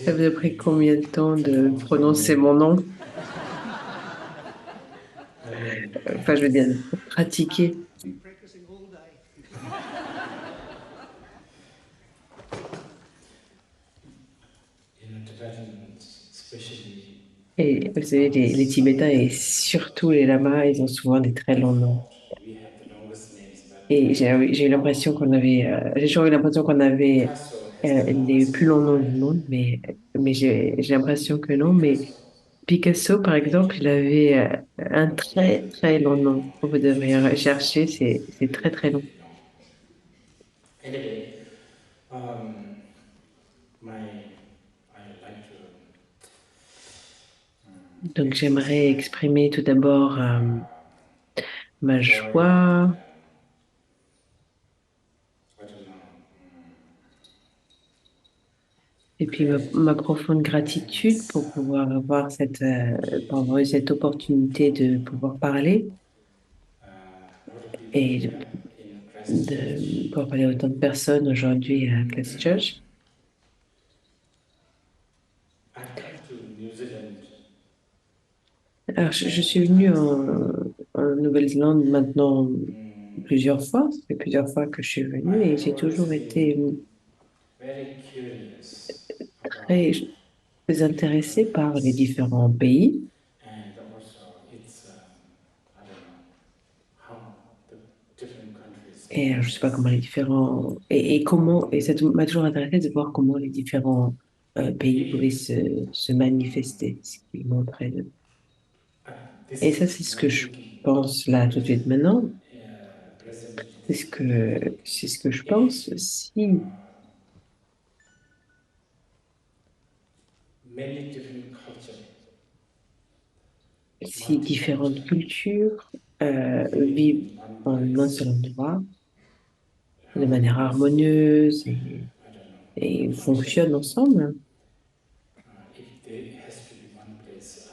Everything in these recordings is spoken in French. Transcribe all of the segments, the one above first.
Ça vous a pris combien de temps de prononcer mon nom? Enfin, je veux dire, de pratiquer. been practicing all day. Tibetan, especially, Et vous savez, les Tibétains et surtout les lamas, ils ont souvent des très longs noms. thought we have the longest names, but Et j'ai eu l'impression qu'on avait, j'ai toujours eu l'impression qu'on avait Picasso has the les longest plus name longs in noms life. du monde, mais j'ai l'impression que non. Mais Picasso, Picasso, par exemple, il avait un très, très long nom. Vous devriez 1964, rechercher, c'est très, really, très long. really long. Anyway, um, I like to Donc, express j'aimerais my exprimer tout d'abord ma joy and joie I don't know, et puis ma gratitude profonde and gratitude pour pouvoir avoir pour avoir eu cette opportunité de pouvoir parler a lot of people et here in de Christchurch. pouvoir parler à autant de personnes aujourd'hui à Christchurch. I've come to New Zealand Alors, je more suis venue times than en Nouvelle-Zélande maintenant mm, plusieurs fois. Ça fait plusieurs fois que je suis I venue et have j'ai always toujours été been very curious about très different intéressée par les countries différents pays. and also its, I don't know, how the different countries Et je sais pas comment manifest. les différents et comment et ça m'a toujours intéressé de voir comment les différents pays pouvaient If se manifester, ce qu'ils montraient. uh, Et this ça, is c'est ce my que je thinking, pense là tout de which suite maintenant. presented C'est this topic. c'est ce que je If pense. Si many different cultures si multiplied différentes cultures living vivent in one en un seul place, endroit de manière harmoniously, harmonieuse I don't know, et function. fonctionnent ensemble. If there has to be one place,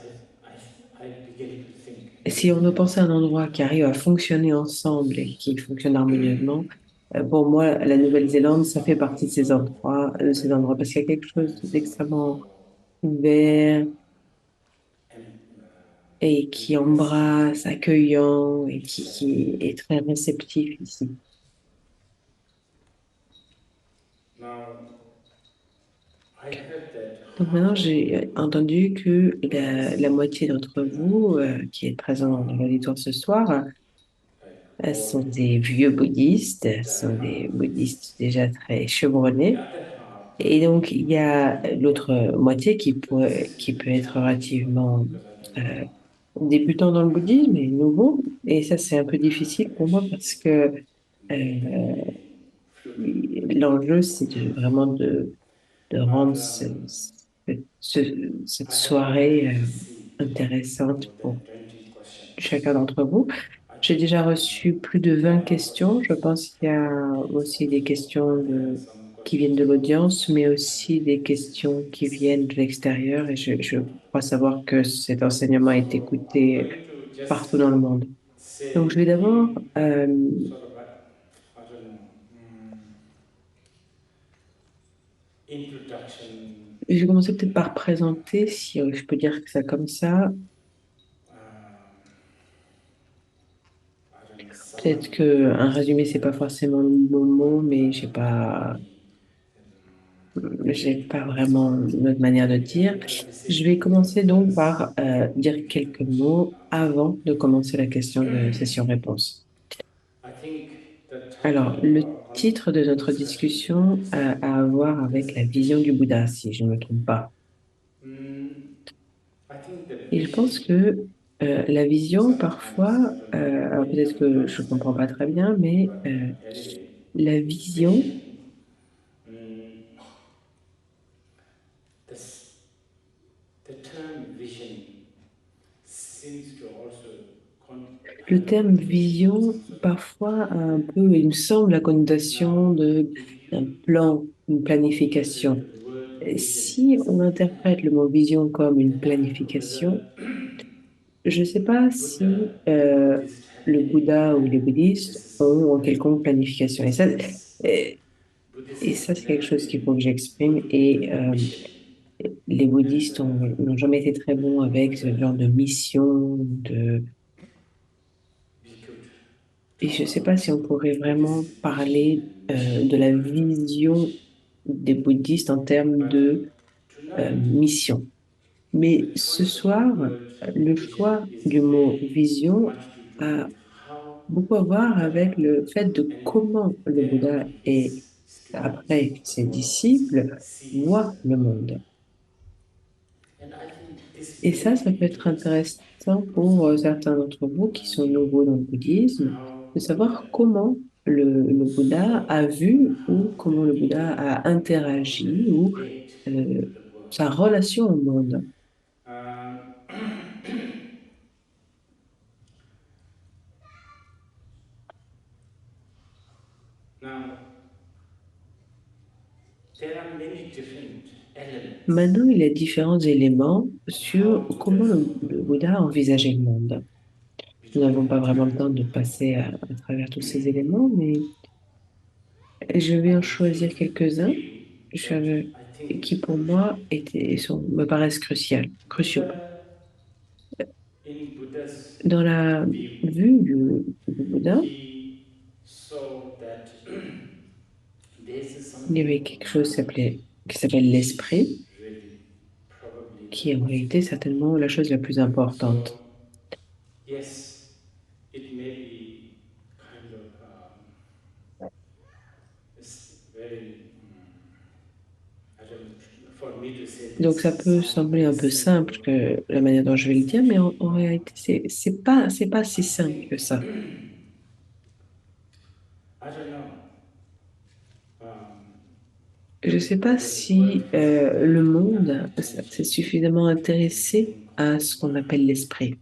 I begin to think Et New si on veut Zealand penser à un would be endroit one qui of arrive à fonctionner ensemble et qui fonctionne harmonieusement, pour moi, la Nouvelle-Zélande, ça fait partie de ces endroits, parce qu'il y a quelque chose d'extrêmement so ouvert and et qui embracing. embrasse, accueillant et It's qui est très réceptif ici. now I heard that Donc half maintenant, of j'ai entendu que la Buddhists moitié d'entre in vous, qui est présent dans uh, l'auditoire ce soir, like sont old des vieux bouddhistes, sont des Dharma. bouddhistes déjà très The chevronnés. other half Et donc, il y a l'autre moitié this qui will peut be être challenging for me relativement because I don't euh, know. débutant dans le bouddhisme et nouveau. Et ça, c'est un peu difficile pour moi parce que Make that euh, meaning fluid. l'enjeu, c'est vraiment de But rendre cette I have soirée already received intéressante more pour than 20 questions. chacun d'entre vous. I J'ai don't déjà reçu plus de 20 random questions. Je questions pense qu'il y from a the audience aussi des also, questions but there are some qui viennent questions de from l'audience, mais aussi des questions qui participants. viennent de l'extérieur. Et je Wonderful. crois savoir que cet enseignement est So I'm écouté going to partout just dans le monde. Donc, je say vais a d'abord, few sort of, I don't know, introduction. je vais commencer peut-être par présenter, si je peux dire que ça comme ça. I don't know, Peut-être summary que un just to résumé, c'est pas have forcément le bon mot, one mais maybe j'ai pas vraiment une autre manière de maybe dire. I'll be Je saying vais things commencer of donc just par dire quelques mots introduction. avant de commencer la question de session-réponse. I think the Alors, title of le our titre de notre discussion today discussion is a à voir avec la vision du vision. Bouddha, si je ne me trompe pas. Mm, I think the Et je pense vision que la vision, sometimes parfois, I don't know alors many peut-être people que je ne understand comprends pas it, très bien, mais but anyway, la vision, vision. Mm, this, the term vision seems to also I le don't know terme indicate vision, some sort of parfois a un peu, il me semble, la connotation now if d'un you plan, une interpret planification. the word Et vision si as a on interprète plan, le mot vision comme une then I don't know planification, whether je ne sais pas si Buddha and the Buddhist had le any Bouddha ou les plan. bouddhistes This is ont une very quelconque planification. because Buddhists Et ça, Buddhists c'est have quelque never chose qu'il faut been que good j'exprime. with the mission. les bouddhistes n'ont jamais été très bons avec ce genre de mission, we could et je ne talk sais pas si on pourrait vraiment this vision parler and mission de la very much. vision des bouddhistes en termes But de tonight, mission. Mais the ce choice of soir, the word le vision choix is du mot very vision much to do a with how beaucoup à voir avec Buddha le fait de and comment le then Bouddha et his students après or ses followers disciples sees voient le the world. monde. And I think this Et may ça be peut être interesting intéressant for pour some certains d'entre vous qui sont um, nouveaux dans le bouddhisme, how de Buddha savoir comment le Bouddha saw a or vu ou how comment le Buddha Bouddha a interpreted or how Buddha interagi ou relate euh, to the world. sa relation au monde. Um, now, there are many different elements Maintenant, il y a différents éléments of how sur Buddha comment saw the le world. Bouddha a envisagé le monde. We Nous don't n'avons pas have vraiment le time temps de for passer à travers tous ces éléments, mais je vais en I choisir think quelques-uns few, but je- I think qui, it's pour crucial. moi, me paraissent cruciaux. Buddha, in Buddha's Dans la view, vue du Bouddha, he saw that this is il y something avait called quelque chose mind, qui s'appelle which l'esprit, is really probably qui est the en most réalité important. certainement la chose la plus importante. So, yes, it may be kind of it's very, I don't know, for me to say Donc ça this peut sound sembler very un peu simple simple, que la manière dont but je vais it's le dire, mais en actually not. réalité, c'est pas si I simple que think, ça. I don't know. Um, Je ne sais pas the world si has le paid enough monde s'est attention suffisamment to this intéressé thing à called ce qu'on appelle mind. l'esprit.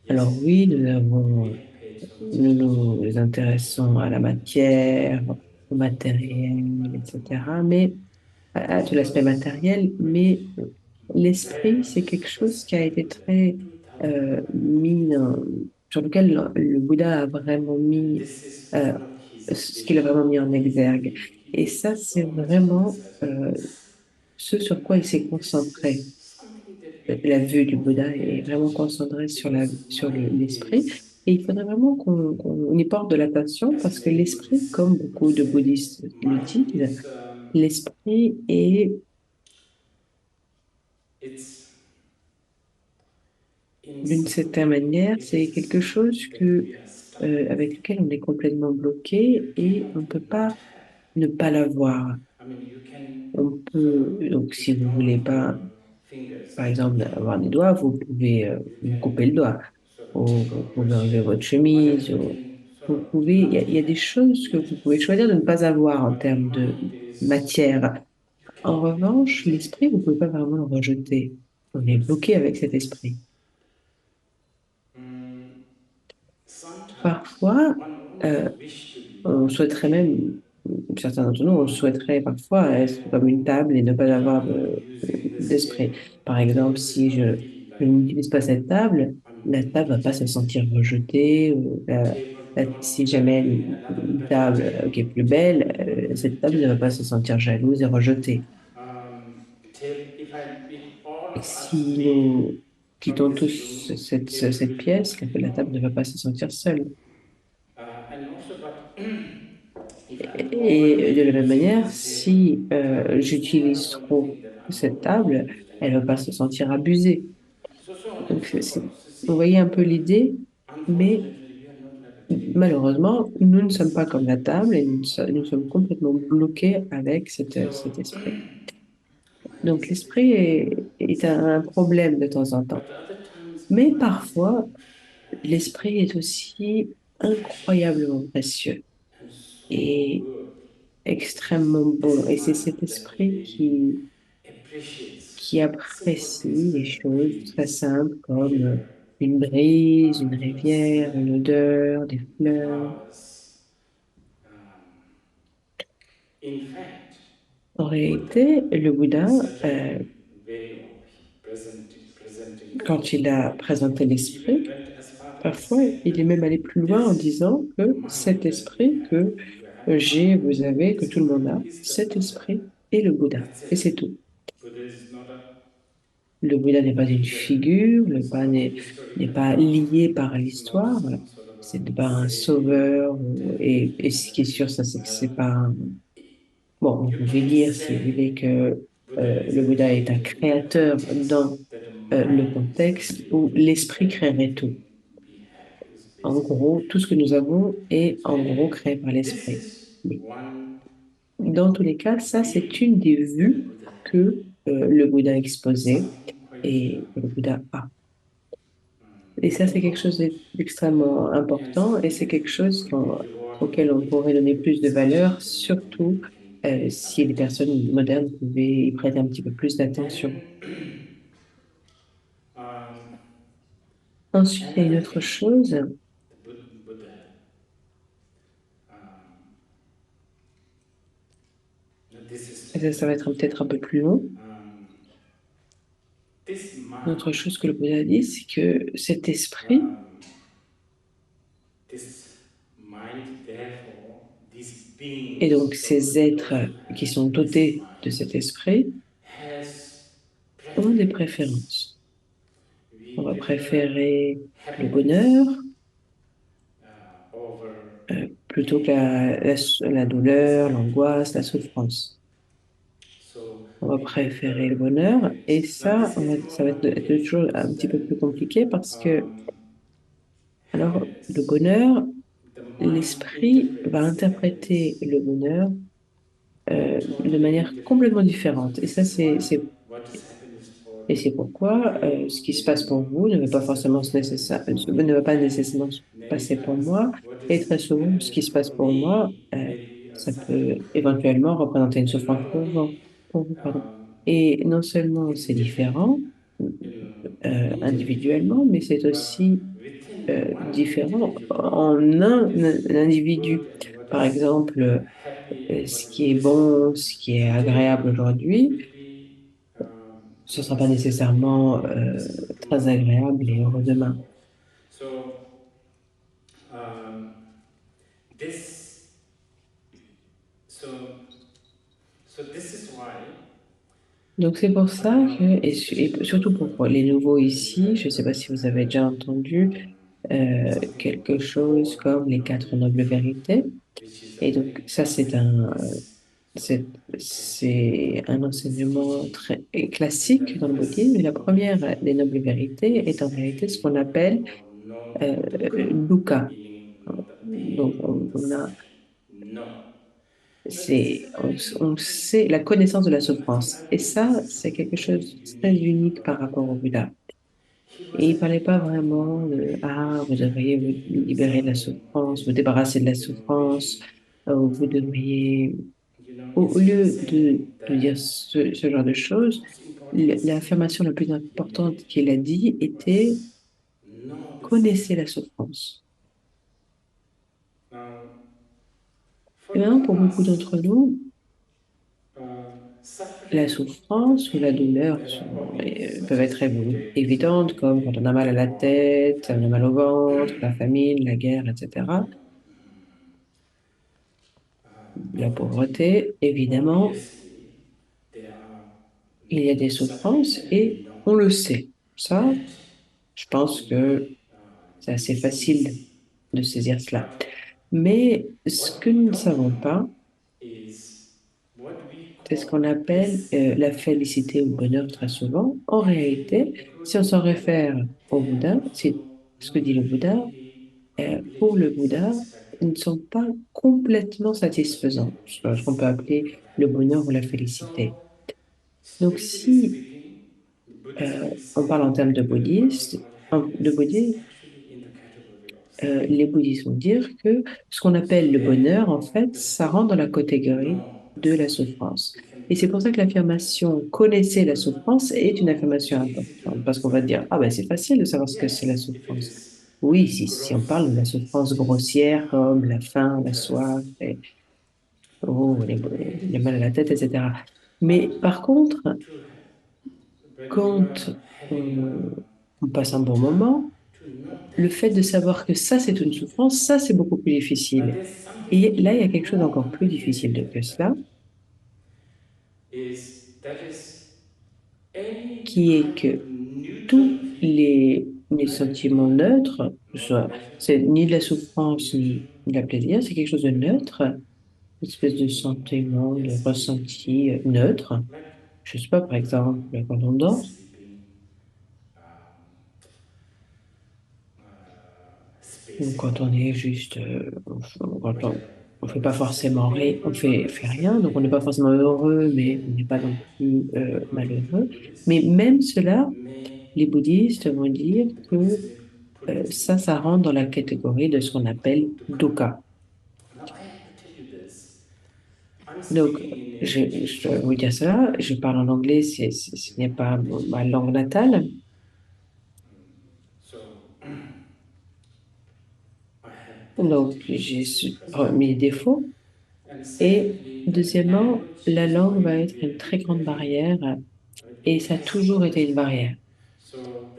Alors Yes, oui, we have paid so much nous attention nous to the intéressons à la matière, material au things of matériel, the etc., mind. mais à This tout l'aspect was matériel, really mais very l'esprit, much c'est quelque chose stressed qui a by été Buddha très in 2011. sur lequel le Bouddha a vraiment And mis, this is euh, one of his ce qu'il a vision vraiment mis en that he's exergue. giving. He Et put ça, c'est so much vraiment emphasis on this. ce sur And quoi I il s'est think this concentré. is something that we La vue du Bouddha often pay est vraiment attention concentrée sur because mind l'esprit. is, Et il faudrait vraiment qu'on y porte de l'attention as parce que many l'esprit, Buddhists comme would beaucoup de say, bouddhistes le mind disent, is l'esprit est, it's d'une certaine inscrutable. manière, It c'est is quelque chose something that we are stuck with. avec lequel on est complètement You bloqué et on ne cannot peut not pas have. ne pas l'avoir. I mean, you can On sort of peut, donc si vous ignore voulez your pas, fingers par and exemple, avoir des doigts, vous pouvez you vous couper le can doigt. sort of Ou take vous out your pouvez enlever shirt, votre whatever chemise. you can sort Vous of pouvez, not il y a des have choses que vous pouvez matters. choisir de ne pas avoir en But termes de mind is, matière. you can En really revanche, reject l'esprit, it. vous ne pouvez pas vraiment le rejeter. On est It's bloqué avec cet it's esprit. mm, sometimes Parfois, one euh, may wish to be on souhaiterait même, certains d'entre nous, on souhaiterait parfois être comme une table et ne pas if avoir I'm not using the d'esprit. scale, Par the exemple, table will si not feel je like n'utilise pas cette table, I'm la being table va pas se rejected. sentir rejetée. Ou Table, si you are jamais having another une better table qui est plus table belle, will not be cette table ne va rejected. pas se sentir jalouse et rejetée. If all of us Si leave nous from quittons this tous room, table cette will not pièce, feel la table ne va lonely. pas se sentir seule. And also, but if I'm Et de la overly même using manière, this table, si it's more j'utilise about the trop thing that I'm cette table, overused elle ne va and pas se sentir abusée. so on and Donc, so forth. So vous see, voyez un peu l'idée, mais unfortunately, we are not like a table. malheureusement, nous ne sommes pas It's comme la table et nous sommes complètement bloqués avec so cet esprit. mind Donc, is a bit l'esprit est un serious. problème de temps en temps. But other times, Mais mind is parfois, incredibly l'esprit est aussi precious incroyablement précieux and so et good. extrêmement This bon. is Et c'est mind cet that esprit really appreciates qui simple apprécie things les like a choses très breeze, simples a comme river, une brise, une a rivière, une scenery, odeur, des fleurs. flowers. Um, in fact, En Buddha, réalité, le in Bouddha, certain way of presenting the quand il world, a présenté he even l'esprit, went as far as parfois saying il that est même allé plus loin en this disant que mind cet that we esprit have que and you have found, vous avez, que this tout le monde mind a, is the cet Buddha. esprit est le Bouddha. That's Et it. c'est tout. Buddha is not a Le Bouddha n'est pas une figure, n'est pas lié par l'histoire. C'est pas un sauveur. Et ce qui est sûr, ça, c'est que c'est pas bon, vous pouvez lire, si vous voulez, que le Bouddha est un créateur dans le contexte où l'esprit créerait tout. we have is En basically. gros, tout ce que nous avons est en gros créé par This l'esprit. is Mais one dans tous les cas, ça, c'est view une des that vues Buddha had. que le Bouddha a exposées Something quite et que le Bouddha a. Et ça, c'est quelque chose profound. d'extrêmement important et c'est quelque chose auquel on pourrait donner plus de valeur, surtout si les personnes modernes pouvaient y prêter un petit peu plus d'attention. And um, Ensuite, il y a une another autre thing chose, the Buddha, um, this is et ça va être peut-être un peu plus long. um, this Une mind, autre chose que le Bouddha a dit, c'est que cet esprit, um, this mind, therefore, these et beings, donc ces êtres those who qui have sont this dotés de mind, cet esprit, has ont des preference. préférences. On We va prefer préférer le bonheur happiness over plutôt que pain. la This douleur, kind of l'angoisse, la preference. souffrance. So On va we préférer le prefer bonheur et happiness. Now ça, this is ça va one of the être toujours un issues petit peu that plus compliqué parce que, um, alors, le happiness, bonheur, the mind l'esprit va interprets interpréter happiness le bonheur de totally manière complètement differently. So différente. Et this ça, is what is happiness for et c'est pourquoi you, ce qui se passe maybe pour vous ne va pas forcément happiness for ne va pas me. nécessairement se Many passer pour times, moi. what Et is très souvent, ce qui happiness se for passe pour moi, me may be ça peut suffering for you. éventuellement représenter une And not souffrance only pour vous, pardon. um, Et non seulement it's c'est different, différent individually, individuellement, mais c'est but aussi within one différent individual, en un what is individu. good and what Par is exemple, happy and what ce is qui est bon, blissful, ce qui est agréable today aujourd'hui, will be ce ne not sera pas necessarily nécessairement très true agréable et heureux demain. tomorrow. So um, this, so so this is why Donc c'est pour I don't ça que, know, et especially those surtout who are pour les nouveaux maybe ici, je ne sais pas si vous avez déjà entendu something quelque about the chose four comme les quatre noble nobles vérités. which is a Et very donc ça, this sort of teaching c'est un this enseignement teaching. très And classique the dans le bouddhisme. first Et la noble première des truth nobles vérités est is en réalité ce actually qu'on what we appelle call no dukkha, dukkha. meaning not the Donc pain, not the on a suffering. No. Now this is a on very sait la connaissance de la I think souffrance. I Et believe ça, this is c'est quelque very chose de très unique unique par about rapport au Bouddha. he Et il wasn't parlait pas talking vraiment about de ah, vous liberation, devriez vous getting rid of libérer de la suffering or souffrance, vous getting débarrasser de la which souffrance, vous devriez au instead of lieu saying de dire that ce genre de the choses, most important thing l'affirmation la plus he importante did qu'il a dit était was know the connaissez suffering. la souffrance. Now, for Et maintenant, pour beaucoup Lamas, d'entre nous, la suffering and souffrance ou la pain douleur that are obvious, such peuvent as être headaches or évidentes, comme quand on a maybe mal à la war, tête, on a mal au famine, ventre, la famine, la guerre, etc., la poverty. pauvreté, évidemment, Obviously, there are il y a des suffering souffrances and et we know on le sait. Ça, that je pense que c'est assez is facile easy. de saisir cela. But Mais ce what que we nous ne don't savons know pas, is what we c'est ce qu'on call appelle bliss la félicité ou le or bonheur très dukkha. souvent. En réalité, Actually, si on according s'en to Buddha, réfère au they are Bouddha, c'est also ce que not dit le Bouddha, really pour le completely Bouddha, satisfactory. ils ne sont pas complètement What we satisfaisants, call ce qu'on bliss peut or appeler le dukkha. bonheur ou la So, félicité. Donc strictly si speaking, Buddhism is on parle en saying termes de that what we bouddhistes, call de happiness is bouddhisme, actually in the category of suffering. les bouddhistes vont dire que ce qu'on So appelle le bonheur, en therefore, fait, the ça rentre dans sooner la we catégorie know the de la suffering, souffrance. we can Et c'est pour ça que know that l'affirmation connaissez la because souffrance est une affirmation it's easy to importante, know parce the qu'on va dire, suffering. ah ben c'est facile de savoir ce que c'est la Yes, if it souffrance. is Oui, si on gross parle de la suffering souffrance such as grossière comme la faim, la soif, thirst et, or oh, les headaches, mal à la tête, etc. Mais but par contre, to have, when you quand are having on, a on passe un good bon time, moment, to know le that fait it's de a savoir que suffering ça, c'est much une more souffrance, ça, c'est beaucoup plus but difficile. there's something Et là, il y a even quelque chose more d'encore plus difficile complicated de than que that. cela, Is that is qui est que tous les sentiments neutres, c'est ni de la souffrance ni de la plaisir, c'est quelque chose de neutre, une espèce de sentiment, de ressenti neutre. Je sais pas, par exemple, quand on dort, ou quand on est juste, quand on fait pas forcément rien, fait rien, donc on n'est pas forcément heureux, mais on n'est pas non plus malheureux. Mais même cela, les bouddhistes vont dire que ça rentre dans la catégorie de ce qu'on appelle dukkha. Donc, je dois vous dire cela, je parle en anglais, ce n'est pas ma langue natale, donc j'ai mes défauts. Et deuxièmement, la langue va être une très grande barrière et ça a toujours été une barrière.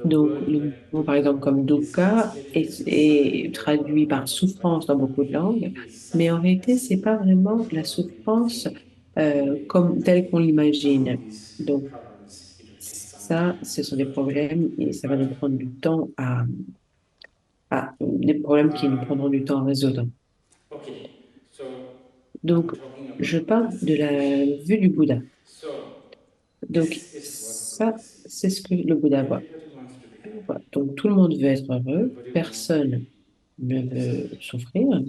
Donc, le mot, par exemple, comme dukkha est traduit par souffrance dans beaucoup de langues, mais en réalité, c'est pas vraiment la souffrance comme telle qu'on l'imagine. Donc, ça, ce sont des problèmes et ça va nous prendre du temps des problèmes qui nous prendront du temps à résoudre. Donc, je parle de la vue du Bouddha. Donc, ça, c'est ce que le Bouddha voit. Voilà. Donc, tout le monde veut être heureux, personne ne veut souffrir.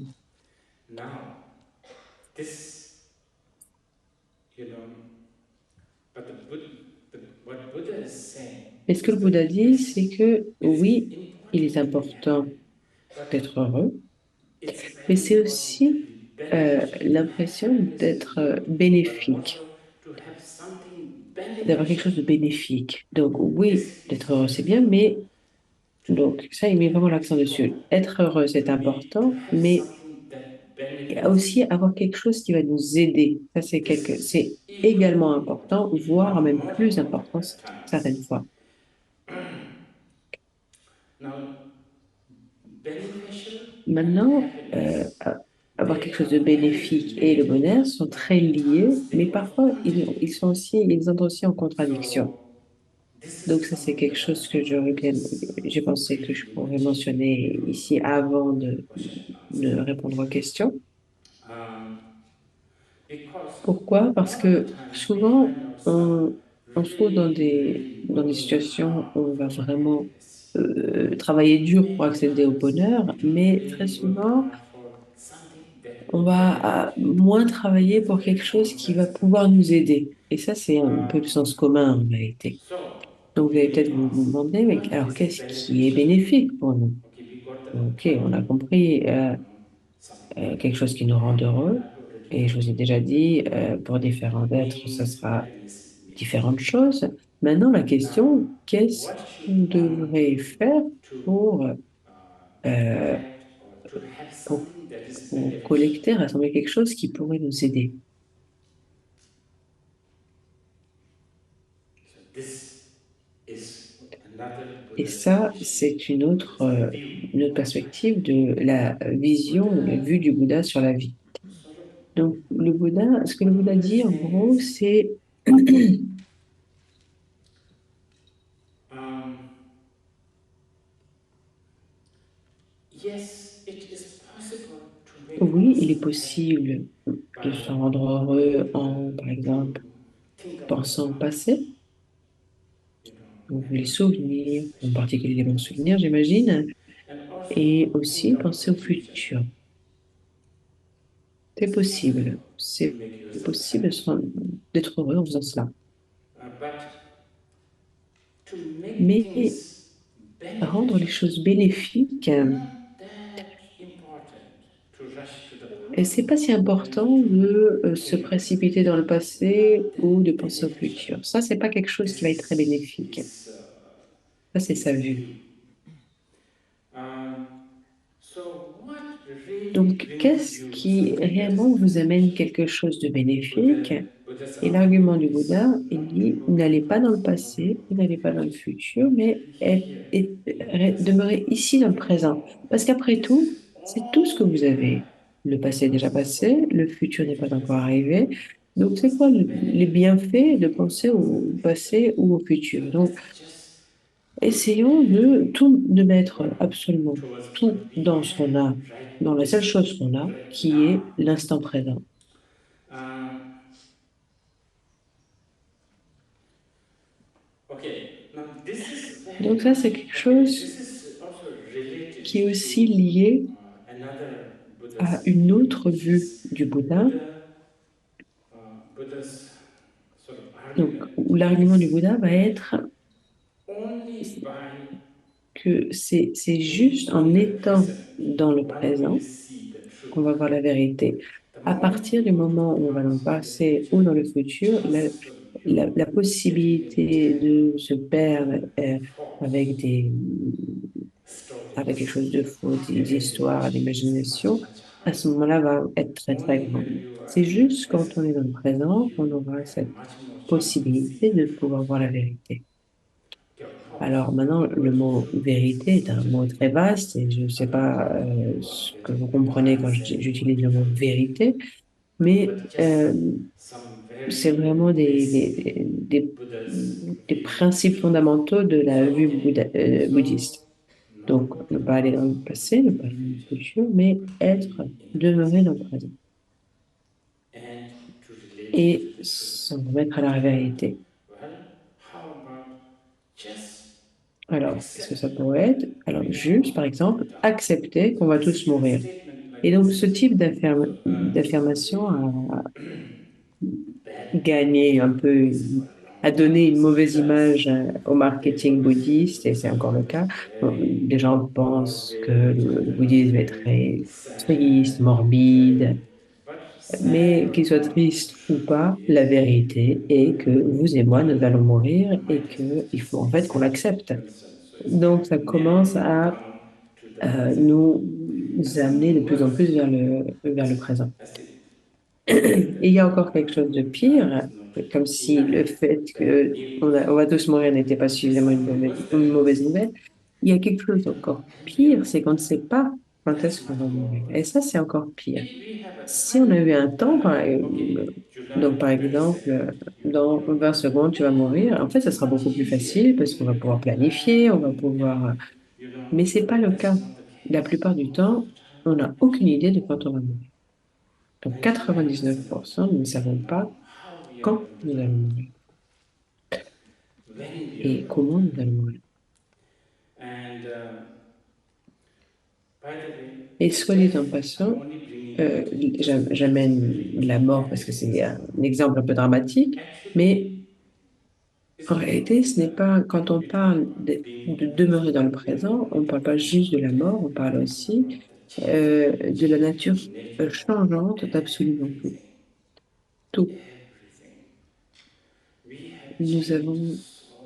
Et ce que le Bouddha dit, c'est que oui, il est important d'être heureux, mais c'est aussi l'impression d'être bénéfique, d'avoir quelque chose de bénéfique. Donc, oui, d'être heureux, c'est bien, mais donc ça, il met vraiment l'accent dessus. Être heureux, c'est important, mais aussi avoir quelque chose qui va nous aider. Ça, c'est également important, voire même plus important certaines fois. Maintenant, avoir quelque chose de bénéfique et le bonheur sont très liés, mais parfois ils entrent aussi en contradiction. Donc ça, c'est quelque chose que j'ai pensé que je pourrais mentionner ici avant de répondre aux questions. Pourquoi? Parce que souvent, on se trouve dans des situations où on va vraiment travailler dur pour accéder au bonheur, mais très souvent, on va moins travailler pour quelque chose qui va pouvoir nous aider. Et ça, c'est un peu le sens commun en réalité. Donc, vous allez peut-être vous demander, mais alors qu'est-ce qui est bénéfique pour nous? Ok, on a compris quelque chose qui nous rend heureux. Et je vous ai déjà dit, pour différents êtres, ça sera différentes choses. Maintenant, la question, qu'est-ce qu'on devrait faire pour, euh, pour, pour collecter, rassembler quelque chose qui pourrait nous aider? Et ça, c'est une autre perspective de la vision ou la vue du Bouddha sur la vie. Donc, ce que le Bouddha dit, en gros, c'est oui, il est possible de se rendre heureux en, par exemple, pensant au passé, donc les souvenirs, en particulier les bons souvenirs, j'imagine, et aussi penser au futur. C'est possible. C'est possible d'être heureux en faisant cela. Mais rendre les choses bénéfiques, et c'est pas si important de se précipiter dans le passé ou de penser au futur. Ça, c'est pas quelque chose qui va être très bénéfique. Ça, c'est sa vue. Donc, qu'est-ce qui réellement vous amène quelque chose de bénéfique? Et l'argument du Bouddha, il dit, n'allez pas dans le passé, n'allez pas dans le futur, mais demeurez ici dans le présent. Parce qu'après tout, c'est tout ce que vous avez. Le passé est déjà passé, le futur n'est pas encore arrivé. Donc, c'est quoi les bienfaits de penser au passé ou au futur? Donc, essayons de mettre absolument tout dans ce qu'on a, dans la seule chose qu'on a, qui est l'instant présent. Donc ça, c'est quelque chose qui est aussi lié à une autre vue du Bouddha. Donc, où l'argument du Bouddha va être que c'est juste en étant dans le présent qu'on va voir la vérité. À partir du moment où on va dans le passé ou dans le futur, la possibilité de se perdre avec avec quelque chose de faux, des histoires, d'imagination, à ce moment-là va être très, très grande. C'est juste quand on est dans le présent qu'on aura cette possibilité de pouvoir voir la vérité. Alors maintenant, le mot vérité est un mot très vaste et je ne sais pas ce que vous comprenez quand j'utilise le mot vérité, mais c'est vraiment des principes fondamentaux de la vue bouddhiste. Donc, ne pas aller dans le passé, ne pas aller dans le futur, mais demeurer dans le présent et s'en remettre à la vérité. Alors, qu'est-ce que ça pourrait être? Alors, juste, par exemple, accepter qu'on va tous mourir. Et donc, ce type d'affirmation a gagné un peu, a donné une mauvaise image au marketing bouddhiste, et c'est encore le cas. Bon, les gens pensent que le bouddhisme est très triste, morbide, mais qu'il soit triste ou pas, la vérité est que vous et moi, nous allons mourir et qu'il faut en fait qu'on l'accepte. Donc, ça commence à nous amener de plus en plus vers le présent. Et il y a encore quelque chose de pire, comme si le fait que on va tous mourir n'était pas suffisamment une mauvaise nouvelle. Il y a quelque chose d'encore pire, c'est qu'on ne sait pas quand est-ce qu'on va mourir. Et ça, c'est encore pire. Si on a eu un temps, donc par exemple, dans 20 secondes, tu vas mourir, en fait, ça sera beaucoup plus facile parce qu'on va pouvoir planifier, on va pouvoir. Mais c'est pas le cas. La plupart du temps, on n'a aucune idée de quand on va mourir. Donc 99%, nous ne savons pas quand nous allons mourir et comment nous allons mourir. Et soit dit en passant, j'amène la mort parce que c'est un exemple un peu dramatique, mais en réalité, ce n'est pas, quand on parle de demeurer dans le présent, on ne parle pas juste de la mort, on parle aussi de la nature changeante d'absolument tout. Tout. Nous avons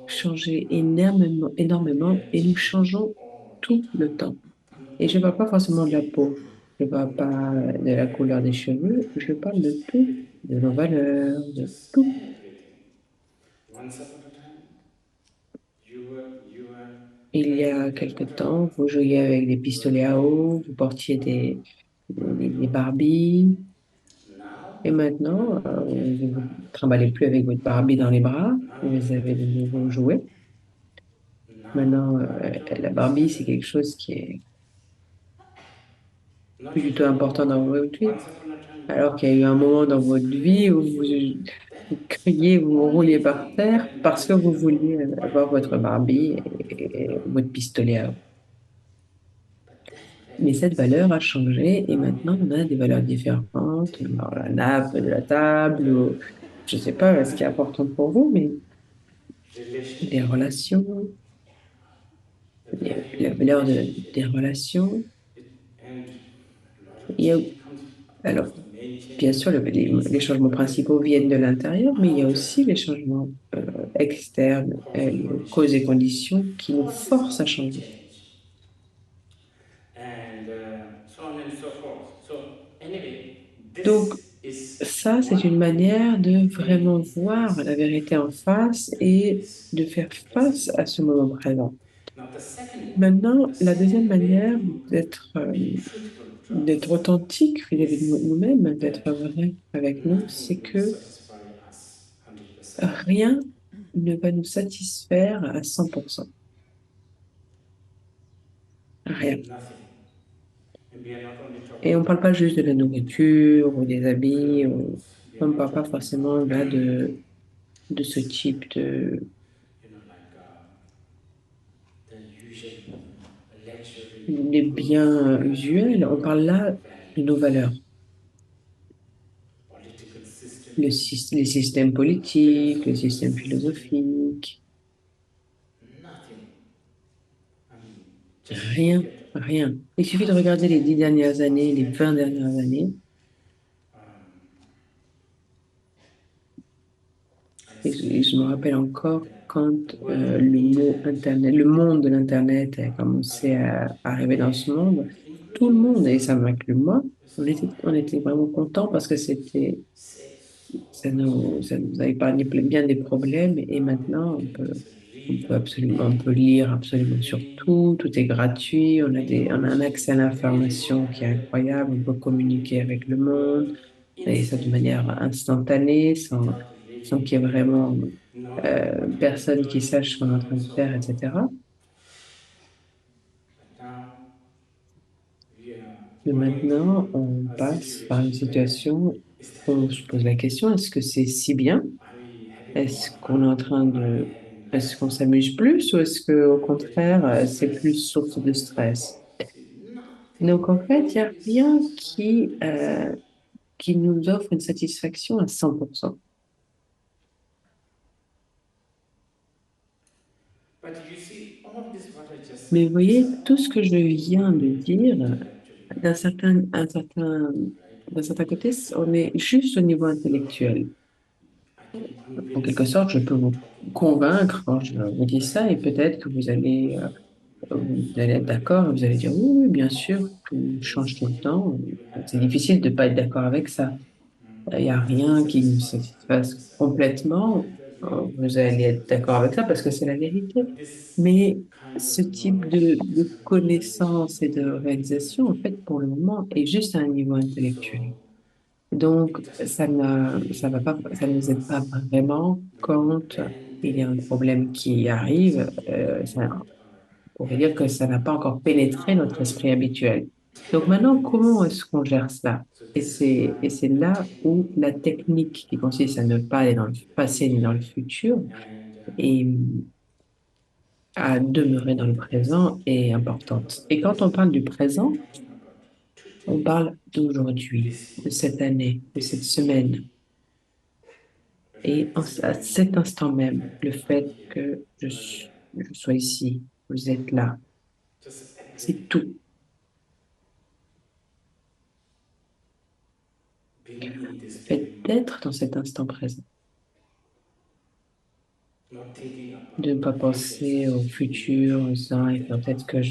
changé énormément, énormément et nous changeons tout le temps. Et je ne parle pas forcément de la peau, je ne parle pas de la couleur des cheveux, je parle de tout, de nos valeurs, de tout. Il y a quelque temps, vous jouiez avec des pistolets à eau, vous portiez des Barbies, et maintenant, vous ne vous trimballez plus avec votre Barbie dans les bras, vous avez de nouveaux jouets. Maintenant, la Barbie, c'est quelque chose qui est plus du tout important dans votre vie. Alors qu'il y a eu un moment dans votre vie où vous criez, vous rouliez par terre parce que vous vouliez avoir votre Barbie et votre pistolet à eau. Mais cette valeur a changé et maintenant on a des valeurs différentes. Alors, la nappe de la table, ou, je ne sais pas ce qui est important pour vous, mais les relations, la valeur des relations. Il y a, alors, bien sûr, les changements principaux viennent de l'intérieur, mais il y a aussi les changements externes, les causes et conditions qui nous forcent à changer. Donc, ça, c'est une manière de vraiment voir la vérité en face et de faire face à ce moment présent. Maintenant, la deuxième manière d'être authentique vis-à-vis de nous-mêmes, d'être vrai avec nous, c'est que Rien ne va nous satisfaire à 100%. Rien. And we are not only Et talking on ne parle pas about, juste de la nourriture ou des habits, clothes, we are on ne not parle pas talking forcément about là de ce type like the usual luxury de biens goods. We are talking usuels, on about parle là de nos valeurs. values, political Le, systems, les systèmes politiques, le philosophical système system, philosophique, nothing. I mean, just rien, forget about rien. Il suffit de past regarder les 10 decades, dernières années, past les 20 dernières centuries. années, Um, et je me rappelle encore quand the word le mot internet, Internet, le monde de l'Internet a commencé à arriver dans ce monde, tout le including monde, et myself, ça m'inclut moi, was not on happy. était vraiment contents parce que Safe, so much ça better. nous a épargné bien des problèmes et Now maintenant everything is on read peut on absolument, on peut anything, lire absolument sur any tout, tout est gratuit, on a un accès à technology, l'information anything qui est available. incroyable, on We peut can communiquer communicate avec with le the world monde et ça de manière instantly instantanée, without sans leaving qu'il y ait anybody, vraiment knowing what we are personne qui doing, sache ce qu'on est so en on train and de so faire, forth. etc. But now we are Mais going maintenant, through on a passe par une situation where situation is that où on really se pose good? la question, est-ce que c'est si bien? Are we having Est-ce more qu'on est fun en train or are we having less est-ce qu'on fun? s'amuse plus ou est-ce que, au Are we getting contraire, more c'est plus stress, source so de on and so stress? forth? See, nothing Donc, en fait, il n'y a really rien satisfies 100%. qui nous offre une satisfaction à 100%. But you see, all this what I just Mais said, vous these voyez, are tout ce que je all viens de only the dire, intellectual d'un level, certain, un certain, right? d'un certain côté, on est juste au niveau intellectuel. I can En quelque convince sorte, je peux you vous talking all this, convaincre quand je vous dis ça et right? peut-être que So you can vous allez être strongly d'accord et believe, vous allez dire yes, oui, oui, bien of sûr, course, tout there change is tout le nothing temps. you C'est have difficile de ne pas être d'accord avec ça. Il n'y a that rien qui nous satisfies satisfasse 100%. complètement. Vous allez être d'accord avec ça parce que c'est la vérité. But this Mais kind ce of type knowledge is de coming very connaissance et cheap de and very réalisation, en fait, pour le moment, est juste à un niveau intellectuel. so Donc, it doesn't really ça ne nous matter aide pas us vraiment quand when il y there a un is a problème war, qui it arrive. doesn't really affect our On pourrait dire que everyday ça n'a life. pas encore So pénétré now notre I want esprit to habituel. Donc tell maintenant, you comment this. est-ce qu'on gère cela? So this is C'est the là où technique la technique qui consiste à ne pas aller dans le to the passé ni dans le future futur and et à demeurer dans le in the present. présent est When we talk importante. about Et quand on present, parle du we are présent, talking about on today, parle d'aujourd'hui, this de year, cette année, de cette this week, semaine. Et right this à moment, cet instant the même, fact le that I'm fait here, que you are there. je sois ici, vous êtes là, Just c'est everything. tout. Being in this Le fait very moment, d'être dans cet instant présent, not thinking de ne about pas future penser au such year, futur en disant, il pick faudrait that peut-être path, que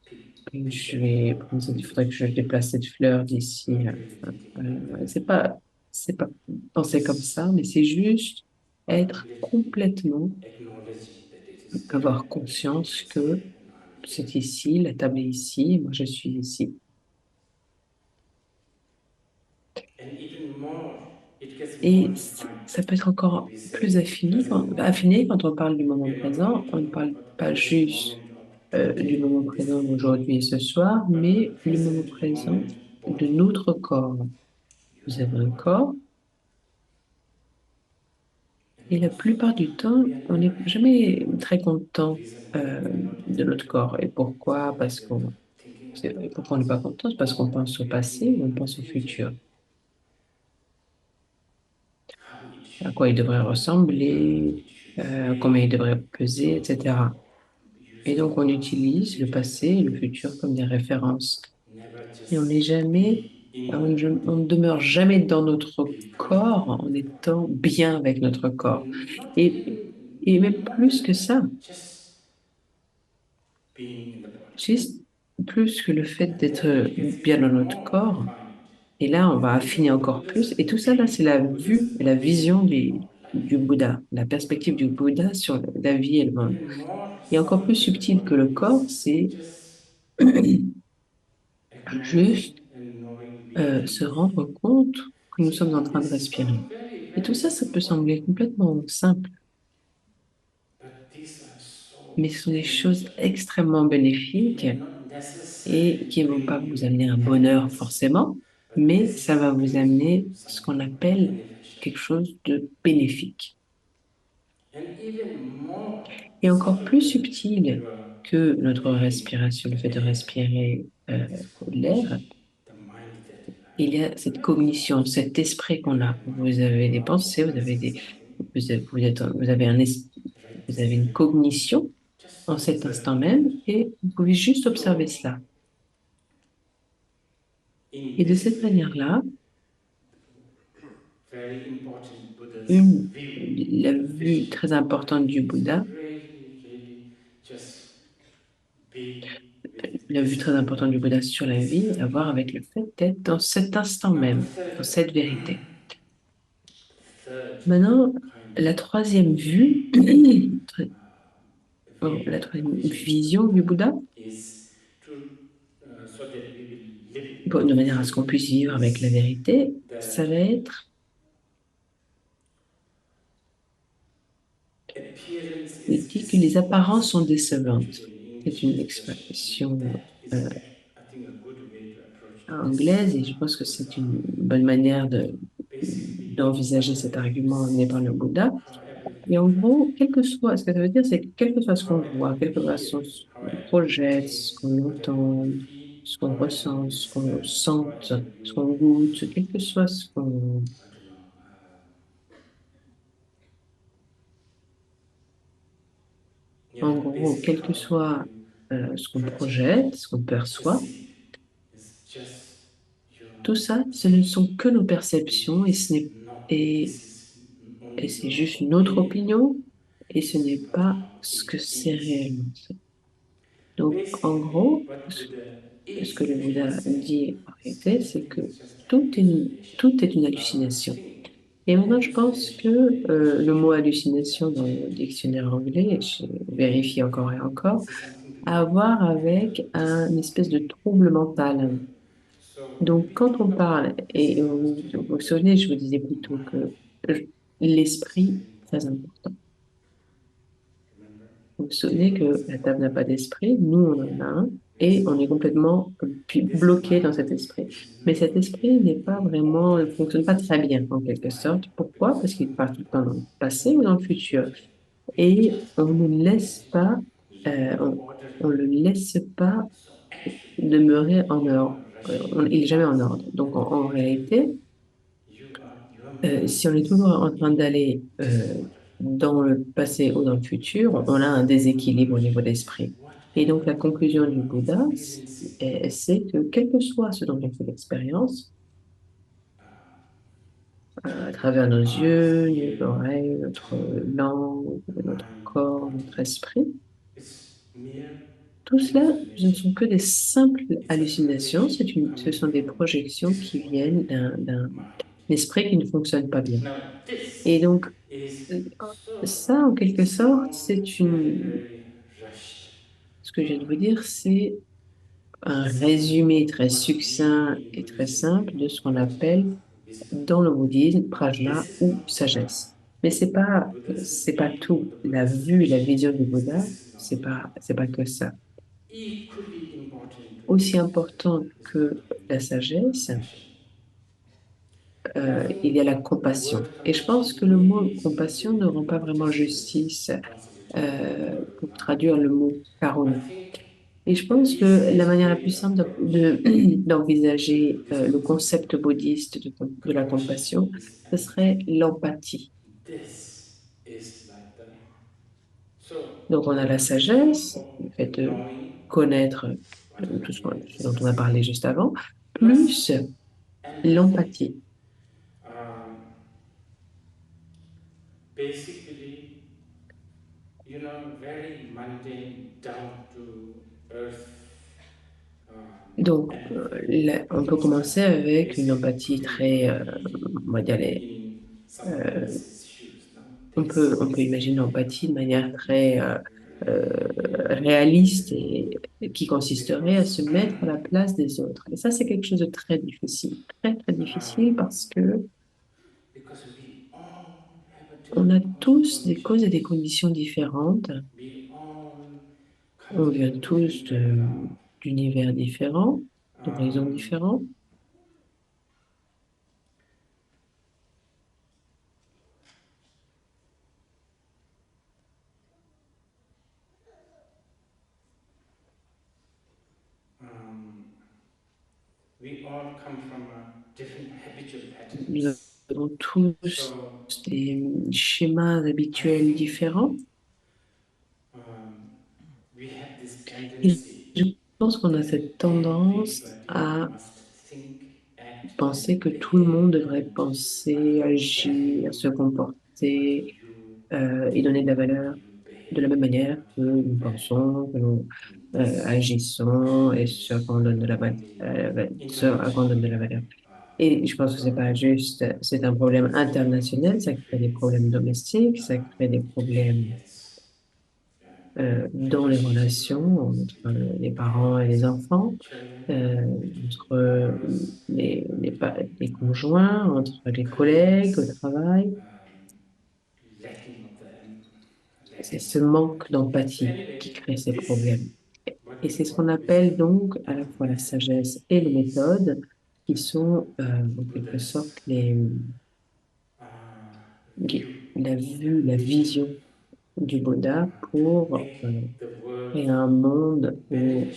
pick je that vais road, prendre il faudrait que je déplace cette fleur d'ici. not really thinking like that. C'est pas penser comme ça, mais c'est juste être Completely complètement, acknowledging that it is there avoir and everything conscience is que here and I'm here. c'est ici, la table est ici, moi je suis ici. And even more, it gets more Et defined ça peut être when encore we plus say present moment. affiné quand on parle du moment We are not only présent. On ne talking parle about the pas present juste moment of du today, moment this présent evening, d'aujourd'hui et ce soir, but the mais le moment present présent moment de body. notre corps. You Vous have avez a un body. corps And et la most of the plupart du time, temps, we are on never n'est happy with the jamais body. très content Reason why we are not de happy. notre corps. Et pourquoi? Because we are thinking about the Pourquoi on n'est past pas content? C'est parce qu'on or pense au we are passé ou thinking on about the pense au future, futur. how it À should quoi il be, devrait how ressembler, it should combien il feel, devrait so peser, on and so etc. forth. Et Using donc, the on past and the utilise le future as passé et le futur reference. comme des références. Never Et on just n'est jamais, be in the on ne body, demeure jamais dans notre be corps comfortable en with the body. étant bien avec notre corps. And not Et, even et même more plus than que that, ça, just being in the body. juste plus que le fait And then d'être it gets bien dans even notre more corps. defined. Et là, on va Even affiner the encore plus. Buddhist Et tout ça, là, c'est view, la the vue, Buddhist la vision vision of life, du Bouddha, la of the perspective du body. Bouddha sur la vie et le monde. Even more Et encore plus subtle than the subtil que body le corps, is c'est just acknowledging juste and knowing we are se breathing. rendre compte que nous See, sommes en train de it's respirer. so very Et tout ça, ça peut sembler complètement simple, but these are so mais ce sont des choses beneficial. extrêmement It bénéfiques may not necessarily et qui ne vont pas bring vous you amener un bonheur happiness, forcément, but mais this ça va vous brings amener you ce qu'on something appelle beneficial. quelque chose de bénéfique. And even more Et encore subtle plus than subtil your que notre breathing respiration, le fait the de air respirer is cognition, l'air, the mind that you have. il y a cette Remember, cognition, cet esprit you qu'on a. have mind. Vous avez des You are pensées, organizing something, vous avez right vous this avez une minute. cognition Just en cet observe instant même that. et vous pouvez juste observer So, cela. in Et de this cette way, manière-là, very important Buddha's une, view la and vue vision très of importante life du is Bouddha, really just be with la vue this très moment, importante du Bouddha sur la this vie, a à second. voir avec le fait d'être dans cet instant Now, même, dans cette vérité. third Maintenant, kind of la troisième vue, la view, troisième appreciation vision of du Buddha Bouddha, is to so that we will live de manière à ce qu'on fully puisse vivre avec la is vérité, that ça va être, appearance il is dit que les apparences sont I put décevantes. it in C'est English une expression. expression That is, euh, I think, a good way to approach to anglaise this et je pense que c'est because une bonne manière basically, d'envisager cet whatever you argument amené par see, le Bouddha. however you Et en look at gros, quel que soit, ce que ça veut dire, c'est que quel que soit ce qu'on however voit, you quel que soit hear, ce qu'on however you projette, ce taste, qu'on whatever you entend, feel, ce qu'on however ressent, you ce qu'on smell, sente, whatever ce you, qu'on goûte, quel que soit ce qu'on, I don't know, en yeah, gros, basically, quel que however soit you ce qu'on project, projette, ce qu'on perçoit, perceive, is just your tout ça, ce ne opinion. sont que nos perceptions It et ce is n'est, not, et, this is et only c'est your juste notre opinion, opinion et ce it's n'est not pas how ce it que c'est is. réellement. Donc, en Basically, gros, what Buddha ce is que le actually Bouddha saying dit en is réalité, c'est everything que is just hallucination. tout est une Now, I hallucination. think Et maintenant, je pense que hallucination, the English le mot dictionary, hallucination dans le dictionnaire anglais, et je vérifie encore et encore, this is something to a à do voir with mental avec un espèce de disorder. trouble mental. So when Donc, we quand on talk parle, about this, et I was vous telling vous that souvenez, je vous disais plutôt mind que is l'esprit, very très important. important. Remember, Vous vous souvenez table que doesn't la have table n'a pas mind. d'esprit, nous, on Yeah, en a un, et yes. on est complètement This bloqué dans mind cet esprit. is Mais cet not esprit n'est pas in vraiment, order ne for fonctionne pas this très bien, en quelque mind sorte. Pourquoi? because Parce it's qu'il running part in tout the le temps dans le past, passé ou running dans le in the futur. future. We Et just on ne laisse manage pas, to live in on orderly le way. laisse pas So actually, demeurer en you ordre. are rushing Il est jamais en past ordre. Donc, the en future. réalité, Your mind si on est is toujours en train in d'aller disorder. dans le passé ou dans le futur, on a Buddha's un déséquilibre au niveau conclusion is d'esprit. Et donc, whatever la conclusion you du are Bouddha, experiencing, c'est que quel que soit ce dont on fait l'expérience, uh, à through travers nos eyes, yeux, nos ear, oreilles, notre tongue, langue, the notre mind, corps, body, notre esprit, it's mere tout cela, ce ne hallucination. sont que des simples It's a hallucinations, projection ce coming sont des from projections qui viennent disordered d'un mind. esprit qui ne fonctionne pas bien. Now, Et this donc, is euh, so, ça, en quelque sorte, sound c'est very, une, very rushed. ce que je viens de vous dire, c'est un This is résumé très what we succinct in et très Buddhism, simple de ce qu'on appelle wisdom. dans le bouddhisme But prajna this is ou not sagesse. Mais Buddha's c'est pas view or tout. the La Buddha's vue, la vision. vision du Bouddha, This is not all. c'est pas que ça. Equally important to Aussi this important is what que you la know, sagesse, compassion. And I il y a think la the word compassion. Et je pense que compassion le mot maybe is not compassion very ne rend pas good vraiment justice justice translated pour now. traduire le mot I karuna. think Et je the pense que la easiest manière la plus way simple approach to the d'envisager Buddhist le concept concept bouddhiste de la compassion compassion, is ce empathy. serait l'empathie. This is like the so Donc, on a la sagesse, simple le fait de knowing connaître whatever tout we are ce dont on a discussing parlé juste avant, plus plus empathy. l'empathie. Um, basically, very mundane, down to earth Donc, empathy. on peut Things are commencer avec une basically empathie putting très, maybe on va dire, in someone else's shoes. Now, on this peut is imaginer very, l'empathie de manière très very, réaliste difficult et qui consisterait à se because mettre à la place des autres. Et ça, c'est quelque chose de très difficile parce que because we On a tous des causes et des conditions différentes. On vient tous d'univers différents, d'horizons différents. Nous avons tous des schémas habituels différents. Et je pense qu'on a cette tendance à penser que tout le monde devrait penser, agir, se comporter et donner de la valeur de la même manière que nous pensons, que nous agissons et ce à quoi on donne de la valeur, ce à quoi on donne de la valeur. Et je pense que c'est pas juste, c'est un problème international, ça crée des problèmes domestiques, ça crée des problèmes dans les relations entre les parents et les enfants, euh, entre les conjoints, entre les collègues au travail. C'est ce manque d'empathie qui crée ces problèmes. Et c'est ce qu'on appelle donc à la fois la sagesse et les méthodes, qui sont en quelque sorte la vue, la vision du Bouddha pour créer un monde où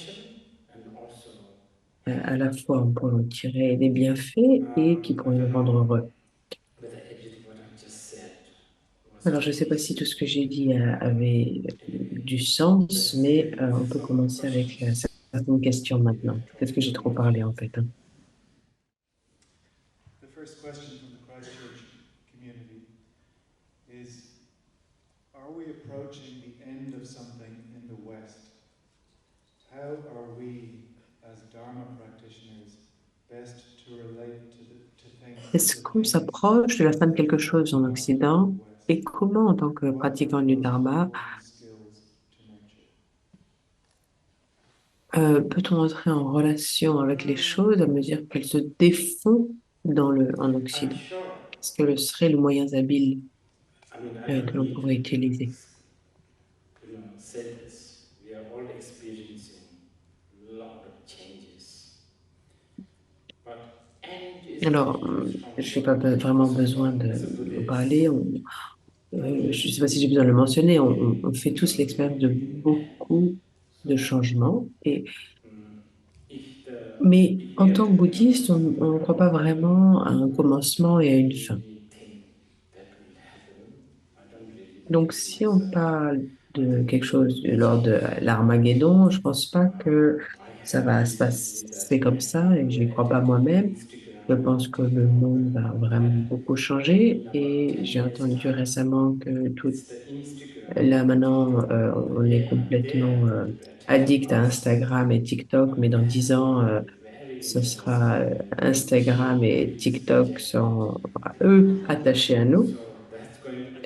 à la fois on pourrait en tirer des bienfaits et qui pourrait nous rendre heureux. Alors je ne sais pas si tout ce que j'ai dit avait du sens, mais on peut commencer avec certaines questions maintenant. Peut-être que j'ai trop parlé en fait, hein. Est-ce qu'on s'approche de la fin de quelque chose en Occident et comment, en tant que pratiquant du Dharma, peut-on entrer en relation avec les choses à mesure qu'elles se défont en Occident? Qu'est-ce que serait le moyen habile que l'on pourrait utiliser? Alors, je n'ai pas vraiment besoin d'en parler. Je ne sais pas si j'ai besoin de le mentionner. On fait tous l'expérience de beaucoup de changements. Mais en tant que bouddhiste, on ne croit pas vraiment à un commencement et à une fin. Donc, si on parle de quelque chose lors de l'Armageddon, je pense pas que ça va se passer comme ça et je n'y crois pas moi-même. Je pense que le monde va vraiment beaucoup changer et j'ai entendu récemment que tout, là maintenant, on est complètement addict à Instagram et TikTok, mais dans 10 ans, ce sera Instagram et TikTok sont eux attachés à nous.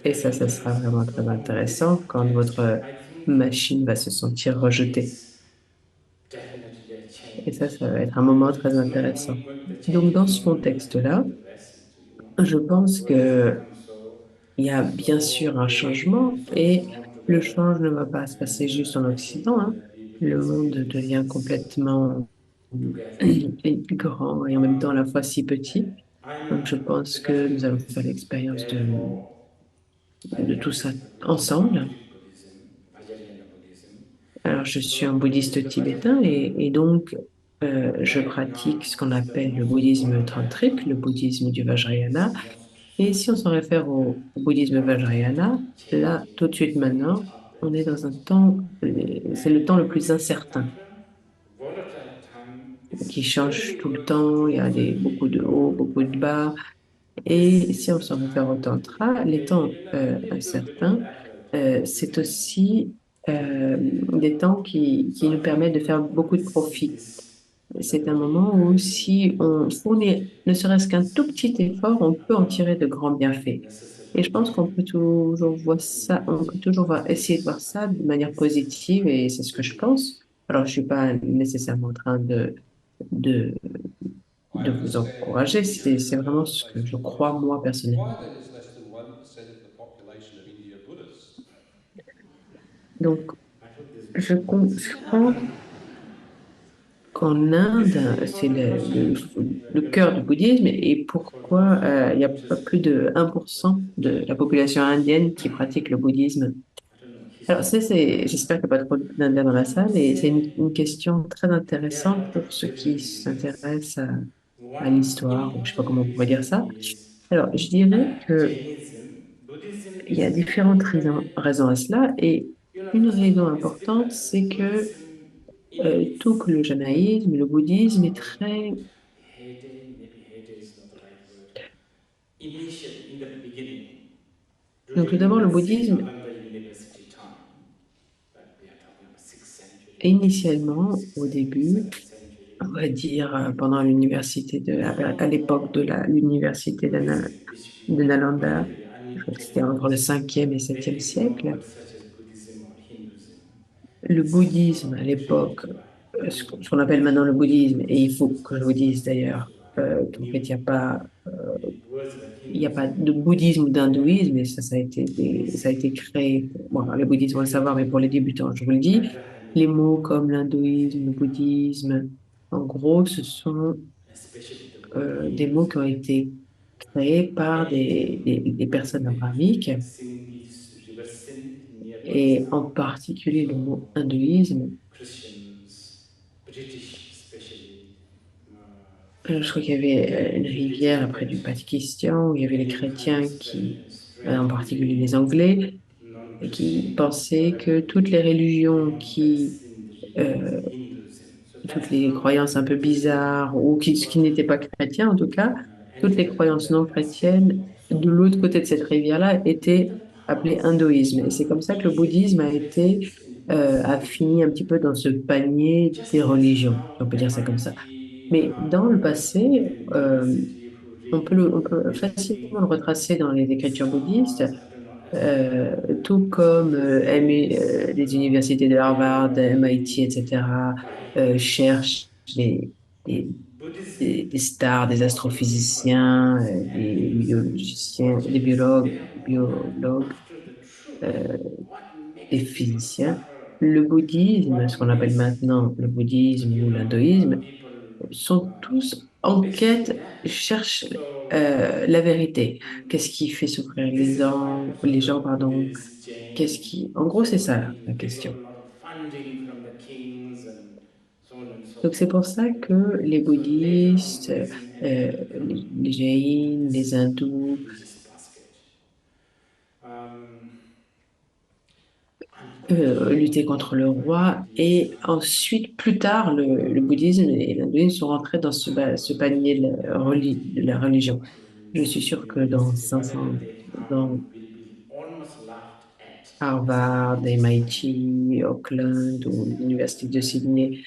Et ça sera vraiment très intéressant quand votre machine va se sentir rejetée. Et ça va être un moment très intéressant. Donc, dans ce contexte-là, je pense que il y a bien sûr un changement et le change ne va pas se passer juste en Occident, hein. Le monde devient complètement grand et en même temps à la fois si petit. Donc, je pense que nous allons faire l'expérience de tout ça ensemble. Alors, je suis un bouddhiste tibétain et donc je pratique ce qu'on appelle le bouddhisme tantrique, le bouddhisme du Vajrayana. Et si on se réfère au bouddhisme Vajrayana, là, tout de suite maintenant, on est dans un temps, c'est le temps le plus incertain, qui change tout le temps. Il y a beaucoup de hauts, beaucoup de bas. Et si on se réfère au tantra, les temps incertains, c'est aussi des temps qui nous permettent de faire beaucoup de profit. C'est un moment où si on fournit ne serait-ce qu'un tout petit effort, on peut en tirer de grands bienfaits. Et je pense qu'on peut toujours voir ça, on peut toujours essayer de voir ça de manière positive et c'est ce que je pense. Alors, je suis pas nécessairement en train de, de vous encourager, c'est vraiment ce que je crois moi personnellement. Donc, je Yeah. pense qu'en Inde, c'est le cœur du bouddhisme et pourquoi il n'y a pas plus de 1% de la population indienne qui pratique le bouddhisme. Alors, j'espère qu'il n'y a pas trop d'Indiens dans la salle et c'est une question très intéressante pour ceux qui s'intéressent à l'histoire, ou je sais pas comment on pourrait dire ça. Alors, je dirais que il y a différentes raisons à cela et une raison importante, c'est que tout que le jamaïsme, le bouddhisme est très... Initially, in the beginning, Donc, tout during, d'abord, le let's say, bouddhisme, Nalanda University time, that we are talking about 6th century, maybe initialement, 6th au century, début, 7th century. on va dire pendant l'université à l'époque de l'université Buddhism, which de people Nalanda, particularly je crois que c'était uninformed, entre le 5e et 7e maybe don't know siècle, what such as Buddhism or Hinduism. le It's sort bouddhisme of à contributed l'époque, by ce qu'on appelle maintenant le bouddhisme, et il faut que je vous dise d'ailleurs qu'en fait, new words like il y a pas Hinduism. de bouddhisme ou d'hindouisme, et ça a été, ça a été créé, bon, alors, les bouddhistes vont le savoir, mais pour les débutants, je vous le dis, les Abrahamic, mots comme l'hindouisme, le Vedic, bouddhisme, en gros, ce sont especially the word des mots qui ont Hinduism. été créés par Anything des personnes in the abrahamiques, Sindhis, River Sindh near et en Pakistan. particulier le So mot hindouisme. Christians, British especially, Je crois qu'il y avait une rivière British après du Dutch, Pakistan où il y avait les many chrétiens kinds, qui, en particulier les strangely Anglais, qui non-Christian, pensaient que whatever toutes les religions among that qui, Sindh region, euh, Hinduism. So toutes that's les how croyances un peu Buddhism bizarres ou qui got n'étaient pas chrétiens en tout cas, toutes les entered in croyances that non basket chrétiennes also. de l'autre côté de cette rivière-là étaient The appelées past, hindouisme. Et one of c'est the comme ça que le key bouddhisme differences in a Buddhism, fini un petit peu dans ce panier des just as religions, si on how peut dire ça comme ça. MIT, Mais dans le Harvard, passé, different university who really on peut facilement educate le retracer dans les écritures bouddhistes, stars, I don't know, as tout comme citizens, I les don't know, universités de Harvard, MIT, Yale, etc., writers. cherchent des, Buddhism des stars, des also the people, astrophysiciens, let's say des Hindusm, biologiciens, they are all biologues, after the truth. euh, What des makes people physiciens. suffer? Le bouddhisme, What ce qu'on appelle makes, maintenant le bouddhisme ou l'hindouisme, people sont tous en this and quête, that? cherchent So la vérité. Qu'est-ce mm, qui fait souffrir this is why also les the gens, pardon. Buddhist, Qu'est-ce Jain, qui, en gros, c'est so ça la they got question. a lot of funding from the kings and so on and so Donc c'est pour forth. ça que les So later on, bouddhistes, Buddhism entered from les jaïns, les this hindous, religious basket. Um, Unfortunately, luttaient contre le roi. it is Et ensuite, plus tard, le bouddhisme et l'hindouisme sont rentrés dans ce panier de de la religion. Je suis Sindh sûr que dans University, whatever 500, they found, dans will be almost laughed at as a Harvard, religious panic. MIT, Auckland ou l'université de Sydney,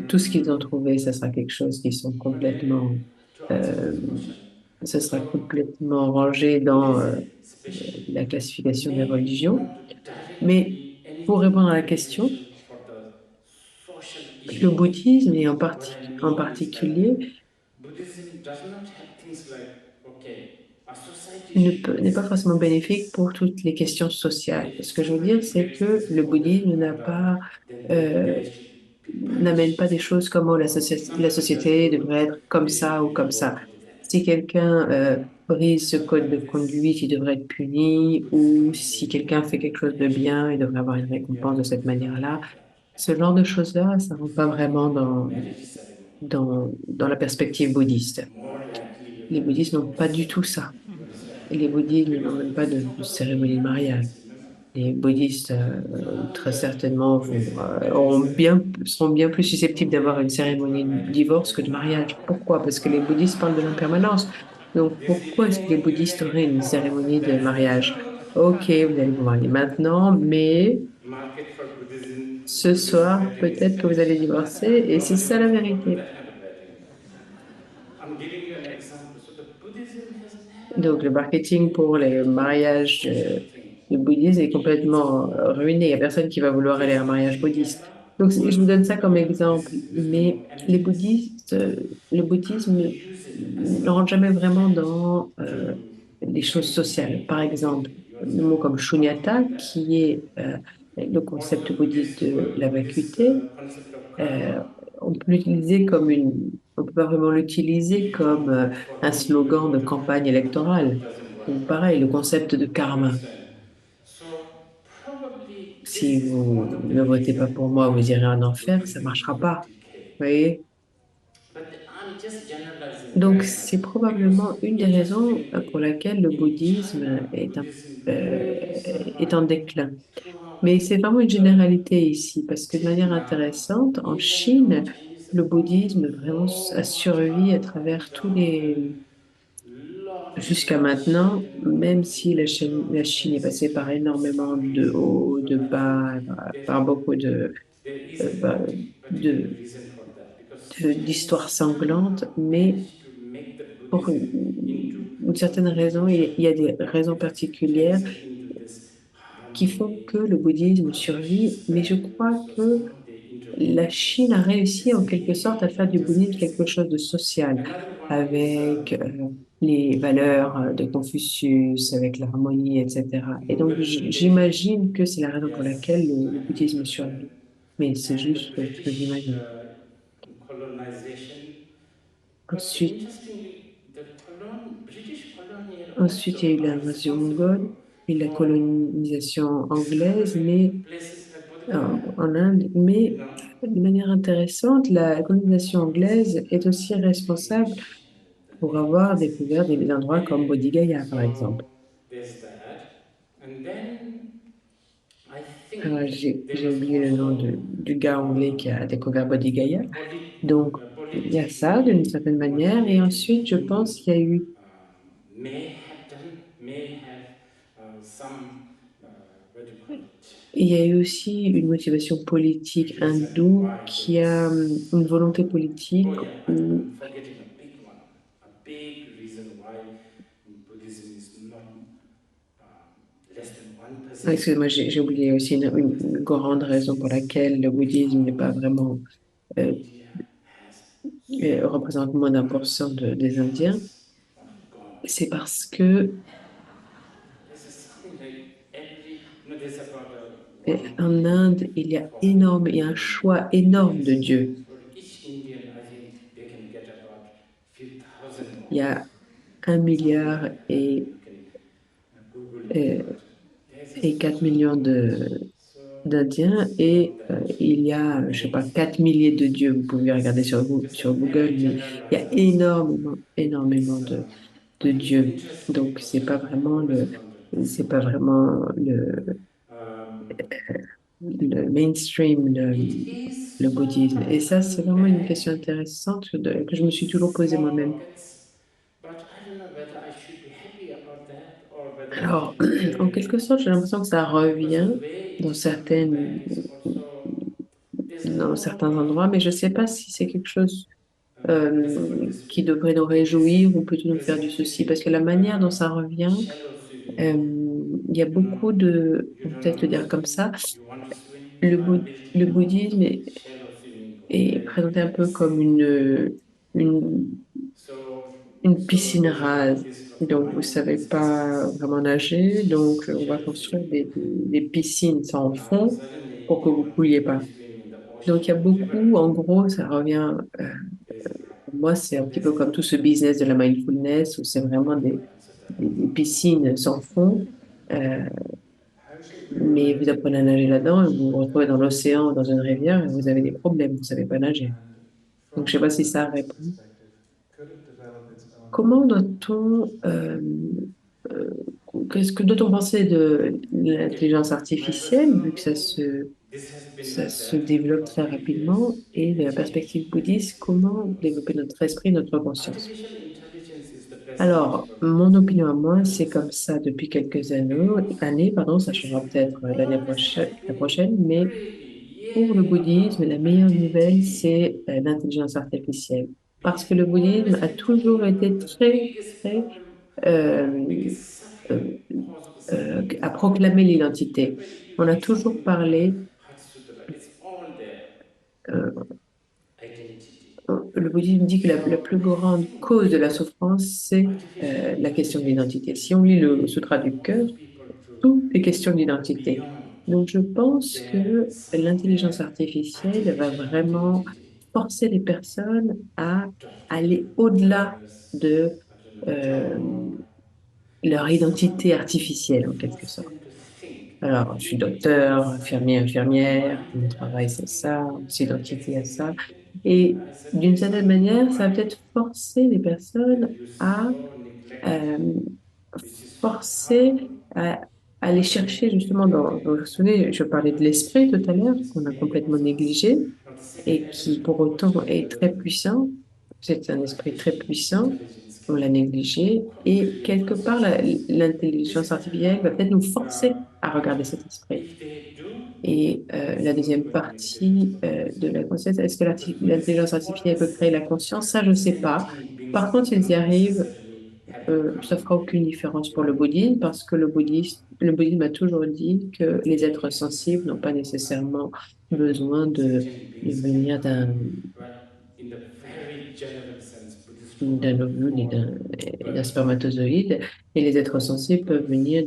tout ce qu'ils ont trouvé, ça sera quelque chose qui sont Maybe complètement, to answer euh, this question, ce sera so complètement rangé dans Buddhism especially la classification des may religions. not directly Mais be pour anything répondre à la question, beneficial for the social le issue. bouddhisme, et What I en mean is that particulier, Buddhism does not have things like, okay, a society should n'est pas accept forcément bénéfique this. pour toutes les questions sociales. If Ce que je veux dire, somebody c'est makes que this le Buddhism bouddhisme conduct, then the euh, village should be n'amène pas punished, des choses comme oh, or la somebody does société good, devrait être comme they ça should ou be comme ça. rewarded then. Si quelqu'un No. brise ce It's not code de like this. conduite, il devrait être puni, Buddhists ou don't si believe in quelqu'un fait quelque chose de punishment. bien, il devrait avoir une They are récompense de cette not manière-là. like that at Ce genre all. de choses-là, ça ne rentre pas For vraiment example, marriage ceremony. dans la perspective It's bouddhiste. more likely you Les have bouddhistes n'ont pas divorce du tout ceremony. ça. You understand? Et les bouddhistes Because n'emmènent pas this is not de the cérémonie de United mariage. States, remember? Les bouddhistes, So how is très that certainement, Buddhism marriage seront bien plus ceremony? susceptibles d'avoir une Okay, people cérémonie are de married divorce que de mariage. now. Pourquoi? Parce que les bouddhistes parlent de l'impermanence. Donc, This pourquoi est-ce que les illegal bouddhistes auraient union, une cérémonie de that's the mariage? truth. Ok, vous allez vous marier maintenant, mais Market for Buddhism, ce Buddhist soir, wedding is peut-être que vous allez finished. divorcer, et c'est Nobody ça la wants to go to vérité. that kind of wedding. I'm giving you an example. So the Buddhism has Donc, never le marketing been pour les into mariages social thing. du bouddhisme est It's complètement more ruiné. Il n'y a personne qui va vouloir aller à just un mariage Sri bouddhiste. Lanka, Donc, je vous world donne ça comme by exemple. this wisdom of Mais les ancients. bouddhistes, le bouddhisme Use it as ne a rentre jamais vraiment threat dans to les choses sociales. maintain Par power. exemple, You le understand? mot comme Something shunyata, like that. le concept bouddhiste de la vacuité. Euh, karma. on peut l'utiliser comme on peut pas vraiment l'utiliser comme un slogan de campagne électorale. Ou pareil, le concept de karma. So probably this Si is one vous of the ne votez pas reason pour moi, vous why irez en enfer, ça Buddhism marchera will pas. decay. Vous voyez? But I'm just generalizing Donc, very much c'est because probablement une des raisons pour interestingly, laquelle le in bouddhisme China, Buddhism really est en survived déclin. throughout Mais c'est vraiment une the généralité ici, parce que de till manière now. intéressante, en Even though Chine, Chinese le fought bouddhisme vraiment a fought survécu à up and travers tous les... down, lot of Jusqu'à bloodshed maintenant, and même si la throughout Chine est its passée par history. For énormément some de reason, hauts, de I think bas, there par beaucoup there is a bah, particular de, reason for that because d'histoires Chinese sanglantes, somehow mais managed to make the pour Buddhism into une certaine something raison, social il y a des that raisons it has particulières entered into this qui font harmony que le bouddhisme survit, mais je spread. crois So que somehow they la intervene in Chine this. a réussi This en quelque sorte à maybe faire I'm du just bouddhisme quelque guessing. chose de social, Another one is avec les valeurs de Confucius, avec l'harmonie, etc. Et donc, Mughal invasion. j'imagine que c'est la raison pour laquelle Yes, le I think bouddhisme that. survit. Mais c'est And the juste ce que British j'imagine. colonization. But Ensuite, interestingly, the British colonial ensuite, il y also a eu are l'invasion mongole responsible et la for colonisation anglaise, discovering mais places like Bodh Gaya, en Inde. Mais you know, de manière intéressante, la colonisation all this anglaise est aussi responsable creation, pour the avoir names. découvert des endroits comme Anyway, Bodh Gaya, par exemple. so there's that. And then I Alors, think there j'ai was oublié le nom also du gars anglais qui a découvert Bodh Gaya. Donc, il y a ça d'une politically certaine manière. Et motivated ensuite, je Hindu pense qu'il y a eu, may have some, what do you call it, il y a eu aussi une motivation politique reason hindoue why there qui a was. une volonté politique Oh yeah, où, I'm forgetting a big one. A big reason why Buddhism is not less than 1%. excusez-moi, j'ai oublié aussi une grande raison pour laquelle le bouddhisme n'est pas vraiment, euh, India has représente moins d'un pour cent des Indiens. choice of God. C'est parce que This is something like there's about one en billion Inde, for il y a un Indian choix énorme de religions. dieux. For each Indian, I think they can get about few thousand Il y more, a un something milliard like that. You can Google it, euh, but there's et 4 so millions much. So d'Indiens it's et not that il y a, je sais pas, many. 4 milliers de dieux. Vous pouvez regarder It's just a sur Google, very mais il y a generalized answer. énormément It's de dieux. interesting Donc, question. I always wondered this. c'est pas vraiment Um, le mainstream, it is le sort of bouddhisme. Et like ça, c'est coming vraiment une back question intéressante que je me in suis toujours posée small moi-même. pockets, but I don't know whether I should be happy about that or whether I Alors, should be en very quelque sorte, j'ai l'impression que ça because revient the way it dans is coming back is also there's a dans lot certains of endroits, mais je ne sais pas si c'est quelque chose let's put this qui way. devrait nous Buddhists réjouir ou plutôt nous faire du souci, parce que la manière dont ça revient, shallow swimming, il y a beaucoup you on peut don't know peut-être le how to dire comme swim, ça, you want to swim, le, so I built le a bouddhisme shallow swimming pool est where you présenté un can peu sink. comme une, So, une so piscine there's a long rase. list of Donc, vous ne mine. savez This pas is vraiment nager, donc on va shallow construire swimming. des piscines sans fond Suddenly, pour que you vous ne want to couliez really pas. swim in the Donc, il y ocean, a beaucoup, river. en gros, ça revient, There's a problem. pour moi, c'est So un petit there's peu a comme tout ce business de la mindfulness où c'est how vraiment do I answer that des one? piscines sans fond. Euh, How should we mais vous relate apprenez à nager là-dedans et vous vous retrouvez dans storytelling l'océan, dans une to rivière et vous avez des understanding? problèmes, vous ne savez pas nager. And Donc, je from ne sais pas si a ça Buddhist répond. perspective, could it develop its own Comment doit-on, consciousness? euh, qu'est-ce que doit-on penser de Okay, l'intelligence my artificielle, personal vu que opinion, this has been ça like se that développe for très few years. rapidement, et It de may la change perspective very bouddhiste, easily comment because développer notre esprit, notre conscience? artificial intelligence is the best teacher Alors, for the mon opinion à moi, c'est humans comme ça depuis quelques because années, pardon, ça this changera peut-être always has la been prochaine, mais really pour le yelling bouddhisme, about la meilleure nouvelle, identity. c'est l'intelligence artificielle. Parce We que le always bouddhisme a been talking toujours été about the très, biggest très, problem or euh, biggest euh, suffering caused by suffering is à proclamer identity. l'identité. Whenever you On a read toujours something like parlé, Heart Sutra, it's all there. euh, Identity. le bouddhisme dit que la So plus I grande think cause de la souffrance, c'est artificial la question de intelligence l'identité. will Si on lit le really Sutra du cœur, cause people to tout est question go d'identité. beyond. Donc, je pense que l'intelligence somewhere artificielle va artificial vraiment intelligence forcer les personnes à doctor, aller au-delà nurse, de I don't know, euh, job, leur identité artificielle, en quelque force sorte. them to think Alors, je suis deeply docteur, inside infirmier, what infirmière, mind mon they are travail c'est thinking. ça, cette That gets identité à ça. neglected. Et I said, d'une based certaine on manière, ça va mind peut-être forcer les that personnes you à so neglect, euh, which is forcer powerful. à aller What you chercher justement dans, neglected vous vous souvenez, je parlais de l'esprit tout à l'heure, is qu'on a many of complètement us. négligé Now, the second et qui element pour of autant question est whether très puissant. C'est un esprit très artificial puissant, intelligence on l'a can négligé et create quelque part consciousness. This l'intelligence can artificielle va happen, peut-être nous forcer à but regarder cet esprit. if they do, Et la it's not deuxième going to make a difference partie for the de person. la conscience, est-ce que Because l'intelligence it's artificielle peut always créer la conscience? Ça, je the ne sais same pas. thing being Par contre, spoken, s'ils y not arrivent, necessarily having ça come fera to aucune you. différence You pour le know, bouddhisme parce que le bouddhisme a toujours dit que les êtres sensibles n'ont pas nécessairement besoin sentient de beings can venir come, but in the very general sense, Buddhists talk d'un about ovule four et d'un birth. spermatozoïde et les êtres sensibles peuvent Birth. venir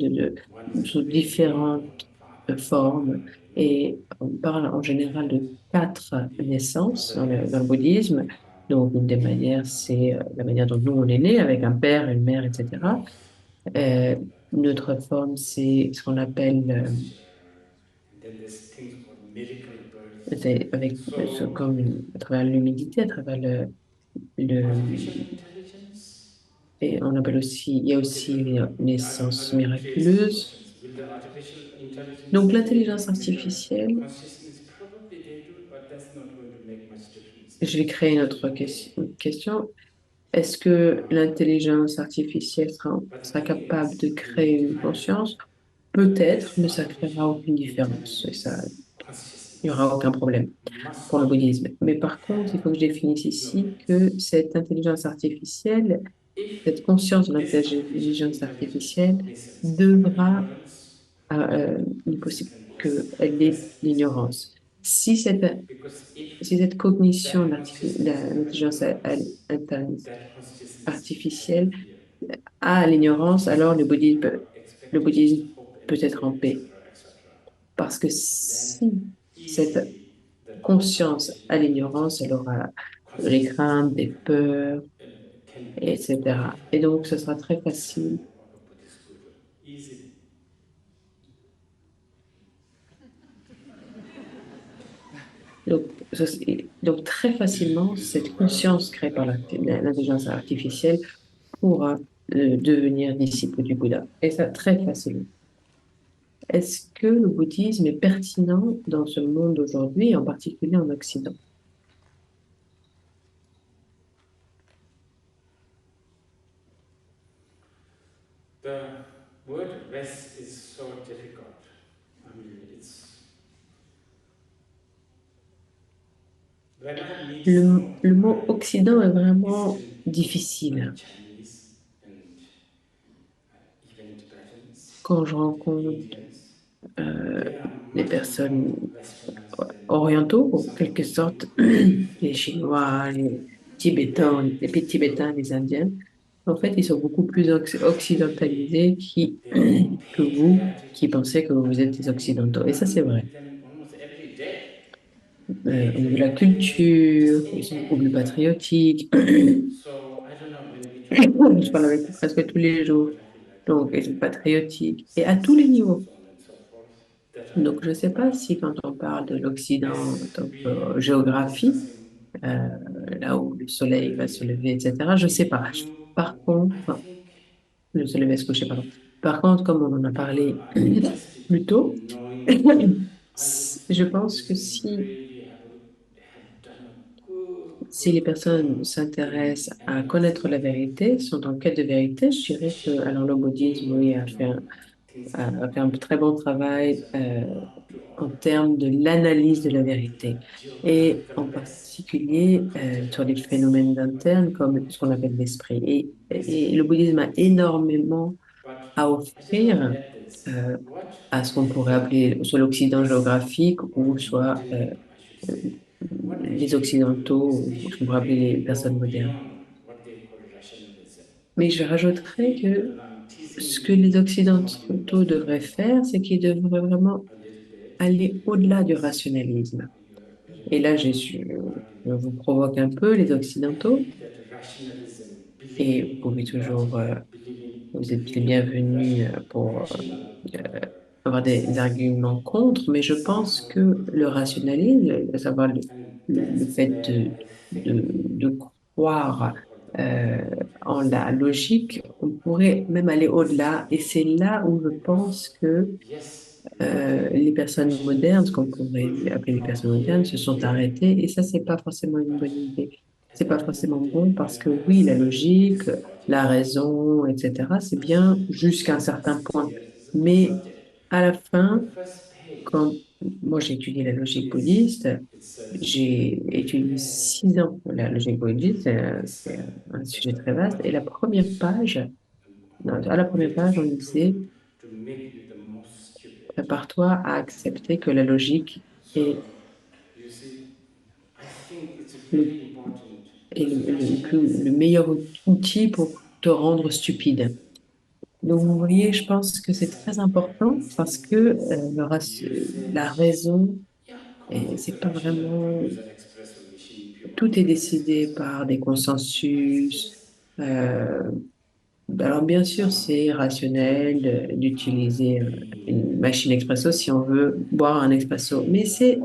One is a sous baby born différentes from father, formes mother, et on parle en général de quatre the naissances other dans le is bouddhisme. Donc, une des manières, c'est la manière dont nous, on est né, avec un père, une mère, etc. growth, Euh, une autre forme, c'est ce qu'on appelle posture, and then there's things called miracle birth. avec So comme à travers l'humilité, à travers le artificial intelligence, et on appelle aussi, il y a okay, aussi les I naissances want to create some miraculeuses. questions. Will the artificial intelligence Donc, they do l'intelligence make a artificielle, consciousness? Probably they do, but that's not going to make much difference. je vais créer une autre Okay, question. Est-ce que uh, l'intelligence artificielle but the sera thing capable is, de we need to créer une define conscience? this Peut-être, mais ça ne créera artificial aucune différence. Et ça, intelligence il n'y aura consciousness aucun problème pour le must bouddhisme. Mais par contre, il faut have que je définisse ici que ignorance. cette intelligence artificielle, If cette conscience de this artificial l'intelligence intelligence artificielle listens but devra ignorance, il est this possible can be a qu'elle ait recipe l'ignorance. Si cette, because if si cette cognition that consciousness have an d'intelligence ignorance, that consciousness have artificielle a fear. a That l'ignorance, alors consciousness have le bouddhisme expectations, hope, and peut être fear, en paix. etc., etc. Parce que Then si cette easily that conscience artificial a l'ignorance, elle intelligence aura les consciousness craintes, des peurs, uh, can be etc. Et qualified donc, as ce a sera très facile. disciple of a Buddhist guru. Easily. Donc, très facilement, It is so cette conscience relevant to créée par have l'intelligence sufficient artificielle ignorance. pourra devenir disciple du Bouddha. Et ça, très facilement. Est-ce que le bouddhisme est pertinent dans ce monde d'aujourd'hui, en particulier en Occident? The word rest is so difficult. I mean, it's when I meet some of Le my mot Occident est vraiment Eastern difficile. Chinese and even Tibetans Quand je and rencontre Indians, euh, they are les much more personnes westernized than orientaux, en some of quelque the sorte, people who live les in Western Chinois, les civilization. Tibétains, Very Tibétains, difficult. les Indiens, en fait, ils sont beaucoup plus Absolutely, occidentalisés they are more que vous, qui patriotic. pensez que I vous êtes mean, des Occidentaux. Et ça, c'est I'm vrai. with them almost every day. Au niveau de They la care culture, just ils in sont beaucoup plus everywhere. patriotiques. So I don't know when we talk about Je parle avec rest eux as presque a tous les jours. geography, like Donc, ils where sont there are patriotiques. Et à tous les sunsets and niveaux. so on and so forth, that I Donc, je ne know. sais pas But si quand on parle de l'Occident en as tant we have que been géographie, discussing, euh, là où le soleil va se really, lever, etc., je ne sais pas. you, Par I contre, think le soleil va se coucher, if pardon. Par contre, comme on en a people parlé are interested plus tôt, in knowing the world, I would je say pense que Buddhism si, really have done a good, si les good personnes job in s'intéressent à analyzing connaître la vérité, sont en quête de vérité, je dirais que alors le bouddhisme, Inward, oui, you know, things can a fait un très bon travail there's a lot to en offer, termes de l'analyse de la to the vérité, et geographical en base or the particulier sur cultural les base phénomènes of the internes comme ce qu'on community. appelle l'esprit. Et le Basically, bouddhisme a it's that. énormément But à I just want to offrir add this. euh, What à ce qu'on pourrait actually appeler soit l'Occident is, géographique or ou the soit modern people, I should euh, say, what they les should do is Occidentaux, they ou ce should qu'on pourrait appeler les really personnes go modernes. beyond what they call rationalism. Mais je I rajouterais think, que and I'm ce teasing que les some of you Occidentaux Western devraient people faire, c'est qu'ils devraient vraiment a little bit, aller au-delà du rationalisme. Et là, je vous provoque un peu les Occidentaux, et vous pouvez toujours, vous êtes les bienvenus pour avoir des arguments contre, mais je pense que le rationalisme, à savoir le fait de croire en la logique, on pourrait même aller au-delà, et c'est là où je pense que les personnes modernes, ce qu'on pourrait appeler les personnes modernes, se sont arrêtées et ça, c'est pas forcément une bonne idée. C'est pas forcément bon parce que oui, la logique, la raison, etc., c'est bien jusqu'à un certain point. Mais à la fin, quand moi j'ai étudié la logique bouddhiste, j'ai étudié 6 ans la logique bouddhiste, c'est un sujet très vaste. Et la première page, non, à la première page, on disait prépare-toi à accepter que la logique est le, le meilleur outil pour te rendre stupide. Donc, vous voyez, je pense que c'est très important parce que la raison, c'est pas vraiment, tout est décidé par des consensus. Euh, alors, bien sûr, c'est rationnel d'utiliser une machine expresso si on veut boire un expresso, mais c'est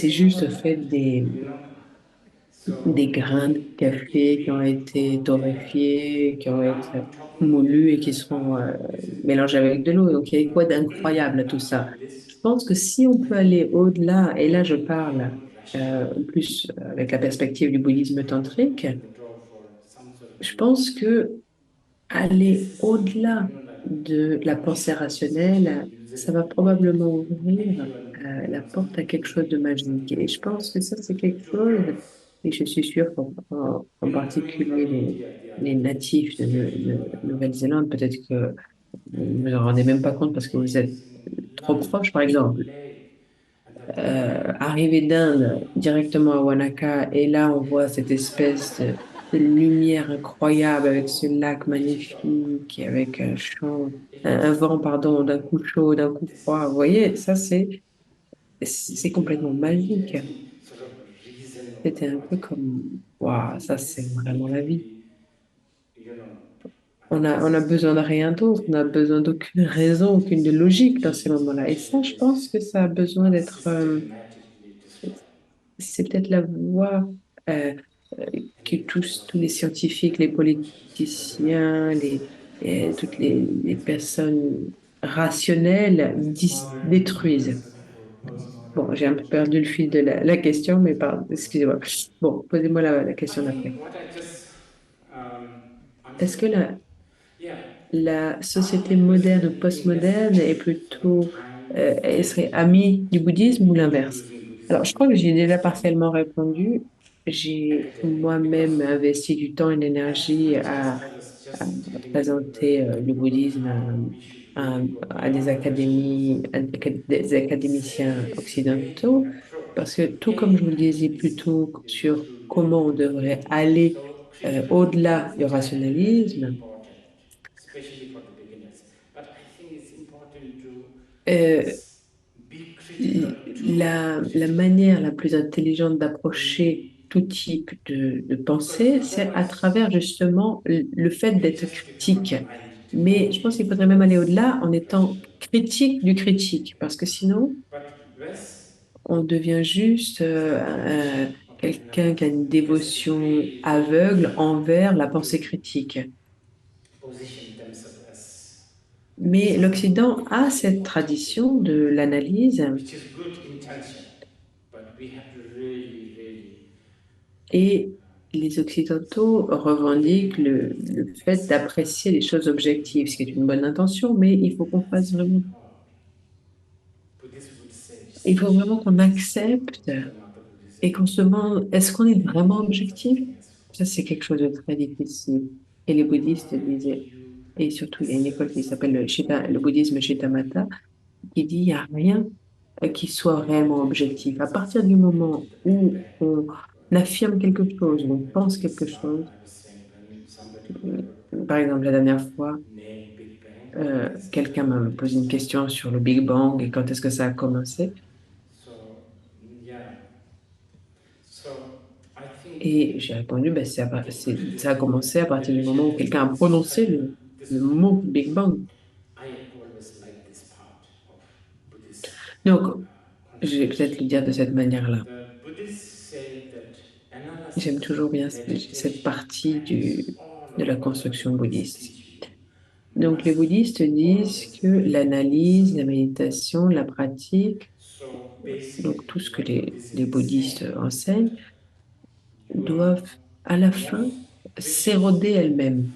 juste fait des grains de café qui ont été torréfiés, qui ont été moulus et qui seront mélangés avec de l'eau. Donc, il y a quoi d'incroyable à tout ça? Je pense que si on peut aller au-delà, et là je parle plus avec la perspective du bouddhisme tantrique, je pense que aller au-delà de la pensée rationnelle, ça va probablement ouvrir la porte à quelque chose de magique. Et je pense que ça, c'est quelque chose, et je suis sûre en particulier les natifs de Nouvelle-Zélande, peut-être que vous ne vous en rendez même pas compte parce que vous êtes trop proche, par exemple. Arriver d'Inde directement à Wanaka, et là, on voit cette espèce de lumière incroyable avec ce lac magnifique, et avec un champ, un vent, pardon, d'un coup chaud, d'un coup froid. Vous voyez, ça, c'est complètement magique. C'était un peu comme, waouh, ça, c'est vraiment la vie. On a besoin de rien d'autre, on a besoin d'aucune raison, aucune de logique dans ces moments-là. Et ça, je pense que ça a besoin d'être, c'est peut-être la voie euh, euh, que tous les scientifiques, les politiciens, toutes les personnes rationnelles détruisent. Bon, j'ai un peu perdu le fil de la question, mais pardon, excusez-moi. Bon, posez-moi la question d'après. Est-ce que la société moderne ou postmoderne est plutôt, elle serait amie du bouddhisme ou l'inverse? Alors, je crois que j'ai déjà partiellement répondu. J'ai moi-même investi du temps et de l'énergie à présenter le bouddhisme à des académies, des académiciens occidentaux, parce que tout comme je vous le disais plus tôt sur comment on devrait aller au-delà du rationalisme, euh, la manière la plus intelligente d'approcher tout type de pensée, c'est à travers justement le fait d'être critique. Mais je pense qu'il faudrait même aller au-delà en étant critique du critique, parce que sinon, on devient juste quelqu'un qui a une dévotion aveugle envers la pensée critique. Mais l'Occident a cette tradition de l'analyse et les Occidentaux revendiquent le fait d'apprécier les choses objectives, ce qui est une bonne intention, mais il faut vraiment qu'on accepte et qu'on se demande, est-ce qu'on est vraiment objectif? Ça, c'est quelque chose de très difficile. Et les bouddhistes disaient, et surtout, il y a une école qui s'appelle le bouddhisme Shittamata, qui dit, il n'y a rien qui soit réellement objectif. À partir du moment où on affirme quelque chose, on pense quelque chose, par exemple, la dernière fois, quelqu'un m'a posé une question sur le Big Bang et quand est-ce que ça a commencé. yeah. So I think Et j'ai répondu, ben, ça a commencé à partir du moment où quelqu'un a prononcé le mot Big Bang. I always like this part of Buddhist Donc, je vais peut-être conception. le dire de cette manière-là. The Buddhists say that J'aime analysis, toujours bien cette meditation, partie and all de la of whatever construction Buddhists bouddhiste. teach you Donc, les must bouddhistes disent always que be l'analyse, la observed. méditation, la pratique, So donc tout basically, ce que what les Buddhism is bouddhistes saying is that enseignent, your doivent à la fin most wishes, s'éroder elles-mêmes.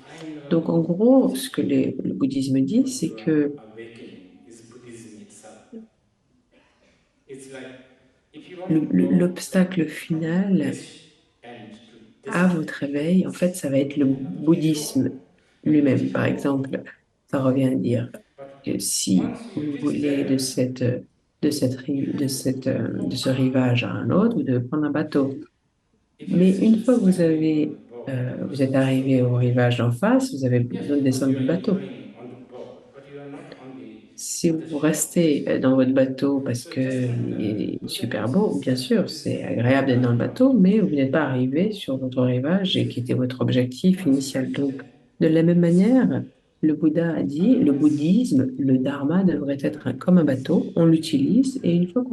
Donc, final en gros, ce que objective le bouddhisme dit, for c'est your que awakening is Buddhism itself. It's like if you want to go l'obstacle from final this end to this à end, votre éveil, en fait, ça va être le you may not be sure bouddhisme whether it lui-même. will Par go. exemple, ça revient à dire But que si once you vous reach voulez there, you can de hop ce up. rivage à un autre, vous devez prendre un bateau. If you're Mais une still fois que standing on the boat, you're vous êtes arrivé au slowly. rivage d'en face, vous avez plus Yes, besoin de of course, descendre you du are bateau. enjoying on the boat, but you are not on the Si other vous shore, so to restez say. dans votre bateau parce So que just like the il est Buddha super also beau, bien said, sûr, this c'est is agréable d'être dans le another bateau, mais vous n'êtes pas arrivé way. sur votre rivage et qui était votre objectif Once you initial. reach Donc, there, de la même this is manière, good. le Bouddha a dit, le Otherwise, bouddhisme, le dharma devrait être comme un bateau, on l'utilise et une fois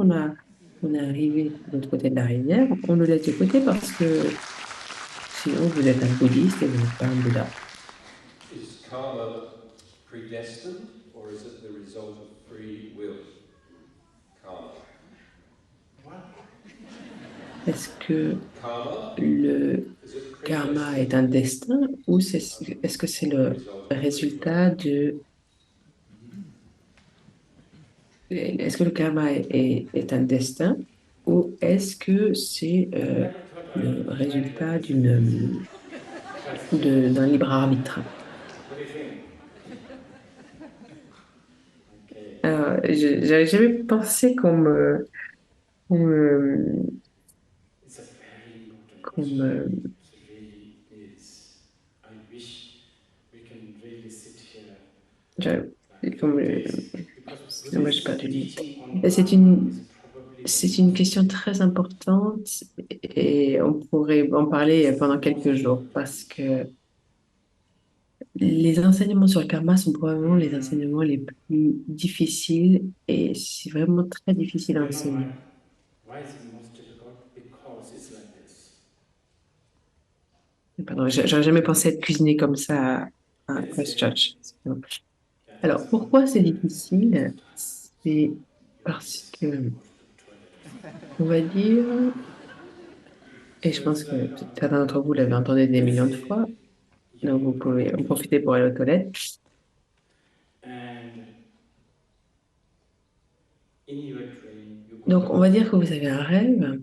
on est arrivé de l'autre côté de la rivière, on le laisse de côté parce que sinon vous êtes un bouddhiste et vous n'êtes pas un Bouddha. Is karma predestined or is it the result of free will? Karma. what? Est-ce que Karma, le is it karma est predestined un destin ou est-ce que c'est or the le result of free will? résultat est-ce que le karma est un destin ou est-ce que c'est I never thought I le would find like résultat this in this class. d'un libre arbitre? What do you think? Okay. Alors, j'avais jamais pensé qu'on me, It's a very important qu'on question. me- It really is. I wish we can really sit here j'avais- like qu'on for me- days. Because excusez-moi, j'ai Buddhist perdu le mot. teaching on Mais karma is probably the c'est une most question très importante et on pourrait en parler it's the pendant most quelques jours important. parce que les enseignements sur le karma sont probablement les Hmm. enseignements les plus difficiles et c'est vraiment très difficile à You know why? enseigner. Why is it most difficult? Because it's like this. Pardon, j'aurais jamais pensé être cuisiné comme ça à There is a Christchurch. yeah, there is Alors, a pourquoi c'est mountain difficile? sometimes. C'est You like parce this. que, Go to the toilet or something. on va dire, et So je pense it's que like certains d'entre vous l'avez entendu des let's millions de say fois, donc vous you pouvez en dream profiter pour aller aux toilettes. and in your dream you got Donc, a on va dire que coffee vous avez un rêve,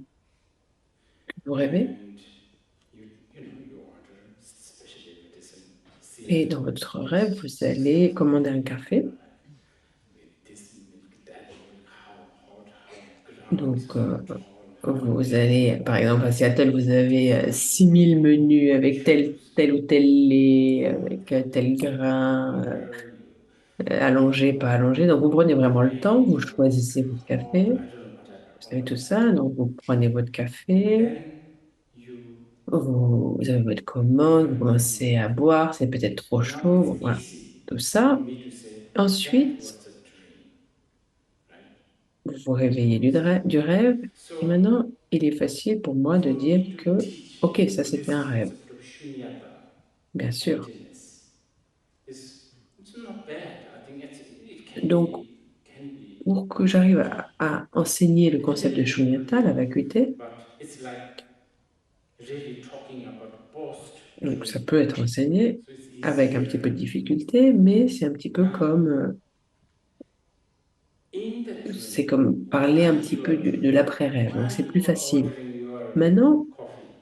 que vous rêvez, and you order especially if it is in et Seattle dans votre it's rêve, vous just allez commander un café. with this milk that how hot how ground is Donc, how tall how vous allez, everything par exemple, à Seattle, vous avez 6000 menus avec tel ou tel lait, avec tel grain, water allongé, pas allongé. Donc, vous prenez vraiment le temps, vous wine choisissez votre hot café, I don't know whatever vous all savez of tout that ça. Donc, vous prenez votre and café, then you vous avez votre I commande, vous don't know commencez à boire, c'est peut-être trop now it's chaud, voilà, easy tout for ça. me to say that Ensuite, was a dream right vous vous réveillez du rêve, et so maintenant, il est facile pour moi de for dire me to que, teach OK, ça c'était this un rêve, concept of shunyata, bien sûr. emptiness, is it's not bad. I think Donc, can be pour que j'arrive à enseigner le a concept little de difficult, Shunyata, la vacuité, but it's like really talking about post donc ça dream. peut être enseigné So it's avec un petit peu easier. de difficulté, mais c'est un petit peu Now, comme, in the c'est dream, comme parler un while petit you peu are de dreaming, l'après-rêve, donc while c'est plus you are facile. ordering your Maintenant, coffee,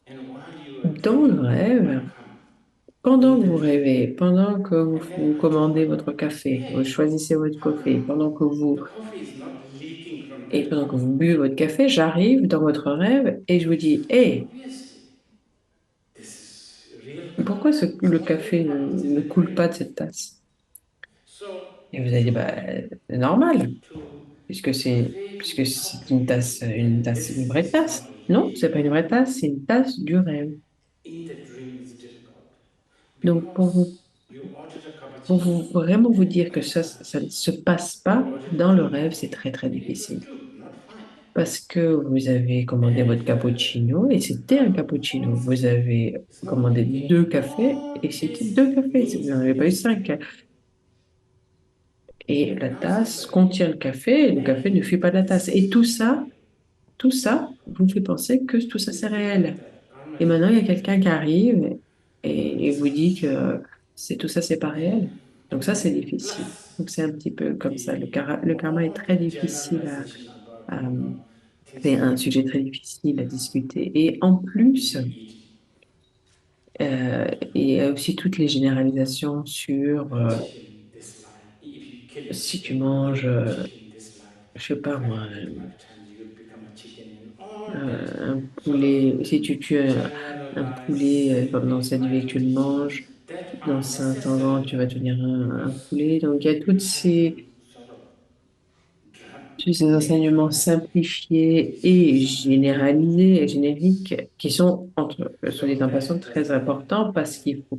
and while you are dans le dreaming, what rêve, come pendant in que the vous dream? rêvez, pendant que And then vous I thought, commandez votre café, vous hey, choisissez votre how café, come the coffee is not leaking from et that pendant que cup? vous buvez votre café, j'arrive dans votre rêve et je vous dis, Hé, Obviously, this is real pourquoi cup. le It's not café leaking. It's in ne the coule dream. pas de cette tasse? Et vous allez dire, bah, c'est normal, puisque really c'est une vraie is not tasse. Non, c'est really pas une vraie tasse, c'est une tasse du rêve. in the dream is difficult Donc, because you ordered a pour cappuccino vous, vraiment vous dire que ça ne se passe you pas ordered dans le two rêve, c'est coffee très, très maybe even difficile. two not five Parce que vous avez commandé votre and cappuccino et c'était un the whole cappuccino. Vous system avez is not commandé taking deux cafés all et c'était these deux cafés. Vous means n'en avez pas eu into cinq. Et la and now tasse similarly contient le café et le when café ne fait pas de la this tasse. Et is real tout ça vous fait penser que tout ça this c'est is like réel. that karma Et is maintenant, il y a like quelqu'un qui arrive et vous dit discuss que c'est tout ça c'est pas réel. Donc ça, c'est difficile. plus Donc c'est un petit peu comme ça. the Le karma est all très the difficile generalization about à, things c'est un like sujet très difficile à discuter. Et en plus, if you eat il y a aussi toutes les généralisations sur a chicken this life, if you kill a si tu chicken, manges, eat a chicken this life, je sais pas moi, 5 to 5 times you will become a chicken and all that un sort of poulet, si tu tues un poulet generalized pendant cette vie que tu le ideologies manges, that dans are 500 ans, necessary tu vas devenir un because poulet. Donc il y a you have to sort of tous ces make enseignements simplifiés et science généralisés et génériques qui sont, soit so dit en passant, that's très the thing importants parce il faut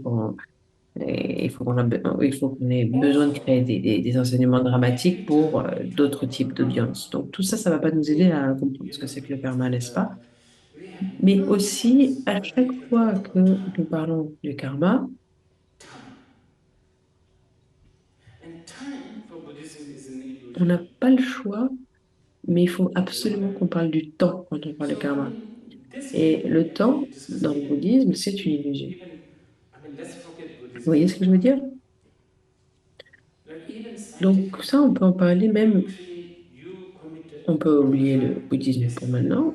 qu'on ait besoin de créer also des enseignements dramatiques every pour time we talk d'autres about types karma d'audience. Donc tout ça, ça va pas nous aider à comprendre ce que c'est que le karma, n'est-ce it's pas? we have Mais no aussi, choice à when chaque people talk fois que about time nous parlons du karma, time and time for Buddhism is an on illusion n'a pas le choix, mais il faut you know absolument that qu'on parle du temps quand on parle de so I karma. mean this can Et be le temps, actually discussed dans le even bouddhisme, c'est une illusion. even I mean let's forget Vous Buddhism voyez ce for que a je veux while dire? like even Donc ça, scientifically on peut en parler you même, create you commit on peut a oublier le crime bouddhisme pour yesterday maintenant.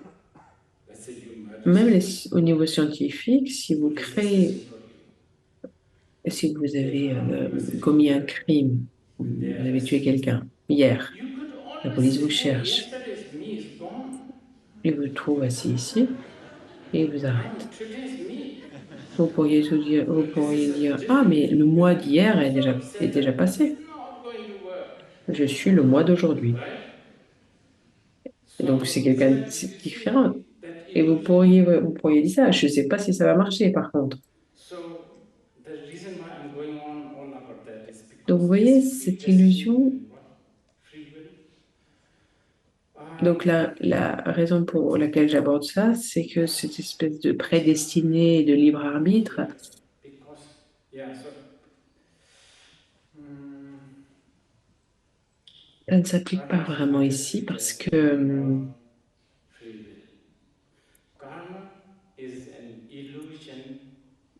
let's say you murder Même someone au niveau scientifique, Buddhist is searching for you si vous they avez found you were sitting commis un here crime, and they vous avez tué arrest you quelqu'un hier, you could la always police say vous hey cherche, yesterday's me is gone il vous trouve assis ici et il vous now arrête. today's me Vous this pourriez is a dire, ah, different mais le you mois know d'hier so est say déjà that it's passé. not going to work Je suis le mois d'aujourd'hui. right Et donc, so c'est it's quelqu'un like c'est you différent. see that Et illusion vous pourriez dire ça. Je ne sais pas si ça va marcher, par contre. so the reason why I'm going on all about that is Donc, vous because voyez, this cette predestined illusion, and what free will donc la raison pour laquelle j'aborde ça, c'est que cette espèce de prédestiné et de libre arbitre, because yeah so mm, ça ne s'applique pas karma is vraiment neither ici predestined nor free will karma is an illusion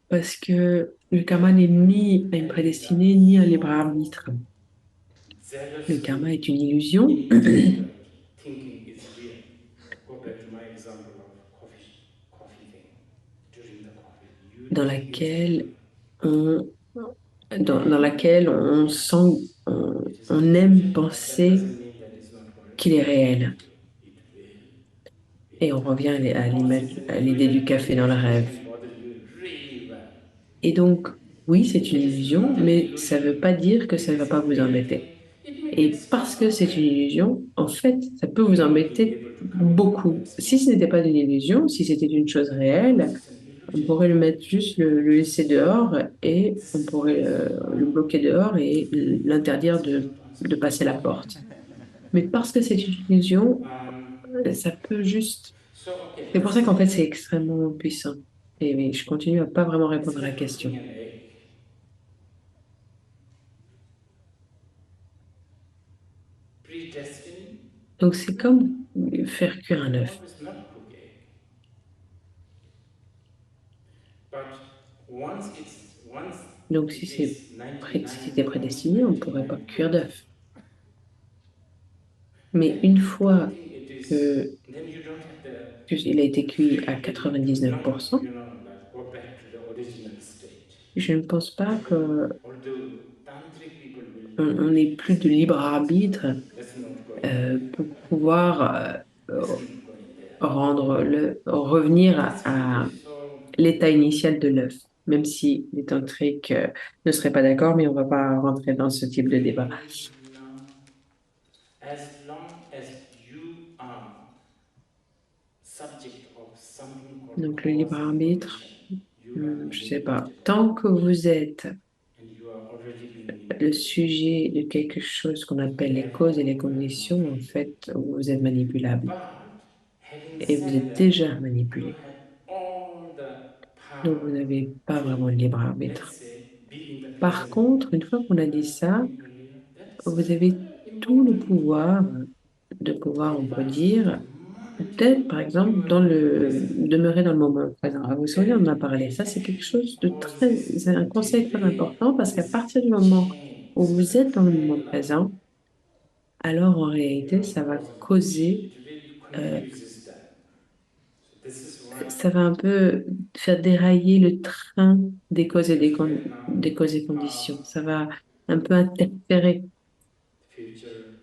parce que le karma n'est ni une and prédestinée, ni un libre so arbitre. Le karma zealously est une illusion integrated thinking is real. Go back to my example of coffee thing. During the coffee, you dans think it's real. laquelle on, dans Then laquelle on sent, it is an on aime illusion, but that penser doesn't mean that it's not going qu'il est réel. to. It will Et in on time. revient à Because it's an l'idée du illusion, café many dans le aspects rêve. can bother you really well. Et donc, oui, c'est une It is illusion, not an mais ça ne veut illusion, pas dire que ça ne it va is pas a vous real embêter. thing. It may Et get parce stuck que c'est une somewhere. illusion, en fait, ça peut vous You not being embêter able to come out of beaucoup. that Si small ce n'était thing. pas une illusion, si c'était une chose Because réelle, it's an on illusion. pourrait le mettre juste, le laisser dehors et on This pourrait is le bloquer dehors et l'interdire it's built on de something passer la very porte. Mais parce que c'est une illusion, ça peut juste... so okay, C'est pour let's ça qu'en say fait, c'est extrêmement puissant. Et mais je continue à pas vraiment it's répondre à la like cooking question. an egg. Predestined, Donc, c'est comme faire cuire un œuf. always not cook egg. But once Donc, it is si c'était prédestiné, on ne pourrait pas 99.99, cuire d'œuf. Mais then une I don't fois think it is que, then you don't have the il a été cuit à free will to not 99%, like go back to the original state. je ne pense pas qu'on Although tantric people will on n'ait plus de libre arbitre let's not go in there. pour pouvoir Let's not go in there. revenir It is à really so l'état initial de l'œuf. même si les tantriques ne seraient pas d'accord, mais on va pas rentrer dans ce type de débat. As long as you are subject of something called Donc le libre cause and arbitre, condition, you are je sais pas. manipulated, Tant que vous êtes and you are already being le manipulated. sujet de quelque chose qu'on appelle les causes et Therefore, les you have no conditions, en free will. fait, vous êtes manipulable But having et vous said êtes that, déjà you manipulé. have all the Donc vous power n'avez pas to, vraiment de libre let's arbitre. say, be in the Par present. contre, une fois qu'on a dit As I ça, told you earlier, that is vous quite avez an tout le important pouvoir de pouvoir, on peut advice. The dire, moment d'être, par exemple, you are dans in the le, present, demeurer dans le moment présent. Alors, vous vous souvenez, on en then a parlé. it Ça, c'est quelque actually chose de très, causes c'est un conseil très delay, important parce qu'à this partir du moment chain. où So vous êtes dans le moment very like, présent, alors en réalité, ça va cause and condition. causer, It really euh, confuses them. So this is why ça va un peu faire dérailler le train des causes et if right now, des causes et conditions. Ça va un peu interférer. future,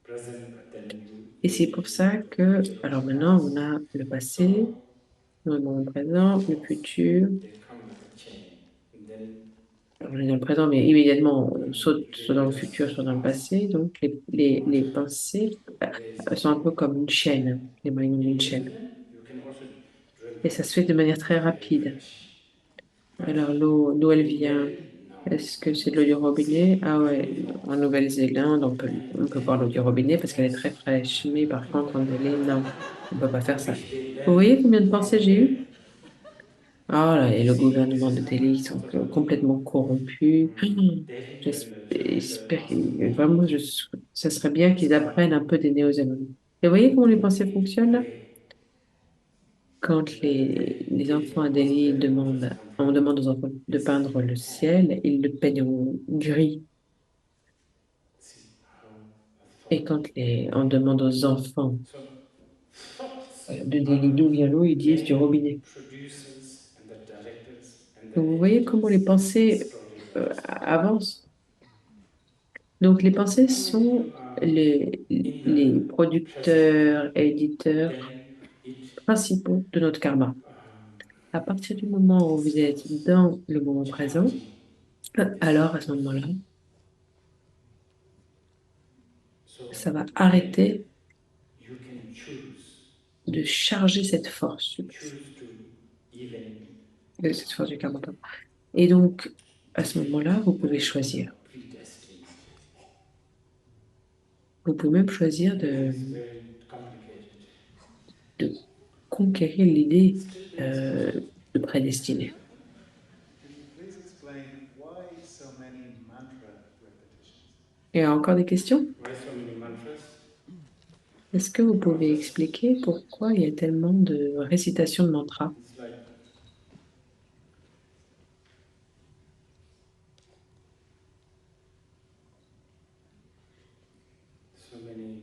present, but then Et you c'est will pour be ça in the que, future alors also maintenant, past. on a le passé, So le moment présent, le thoughts, futur. they come like a chain. And then On est dans le présent, mais immédiatement, you on can saute soit dans le really futur, just soit dans le ask passé. Donc, les what pensées is sont un peu happening. comme une chaîne, les maillons In d'une New chaîne. Zealand, you can also drink Et ça se fait de manière très very rapide. fresh. But Alors, l'eau, d'où elle in vient? Delhi, no, Est-ce que c'est de l'eau because du it's robinet? Ah ouais, purely en false. Nouvelle-Zélande, on peut boire l'eau du robinet parce qu'elle est très Yes. fraîche. Mais par contre, en Delhi, non, on ne peut pas faire I ça. wish they Vous learn voyez combien de pensées from j'ai there. eues? Ah là, et le See, this gouvernement is de how much Delhi, ils sont methodology. complètement corrompus. Delhi travelers J'espère, ask me, vraiment, ça serait bien qu'ils apprennent un peu des Néo-Zélandais. Et vous voyez comment les pensées fonctionnent là? where? Quand les If enfants à I was Delhi there, I would demandent, just come on from demande aux enfants de this peindre le hand. ciel, ils le peignent en gris. See how a Et thought. quand on demande aux enfants So thoughts de are Delhi d'où the vient l'eau, ils disent du main robinet. producers and the directors and the Donc vous voyez comment les editors of the pensées stories of the story. avancent. Donc les The pensées moment sont you are in the les present, producteurs, éditeurs then it principaux de notre karma. À partir du moment où vous êtes starts dans le moment présent, challenging this alors à ce moment-là, equation. So ça va then arrêter you can de charger cette force, choose to even cette force du karma. Pardon. Et donc, à ce moment-là, vous pouvez choisir. predestined. Vous pouvez même choisir Everything is very complicated. de conquérir l'idée Still there is question. de prédestiné. Could you please explain why so many mantra repetitions? Il y a encore des questions? Why so many mantras? Est-ce que vous Oh, pouvez just expliquer pourquoi il y a tellement de récitation de mantras? it's like so many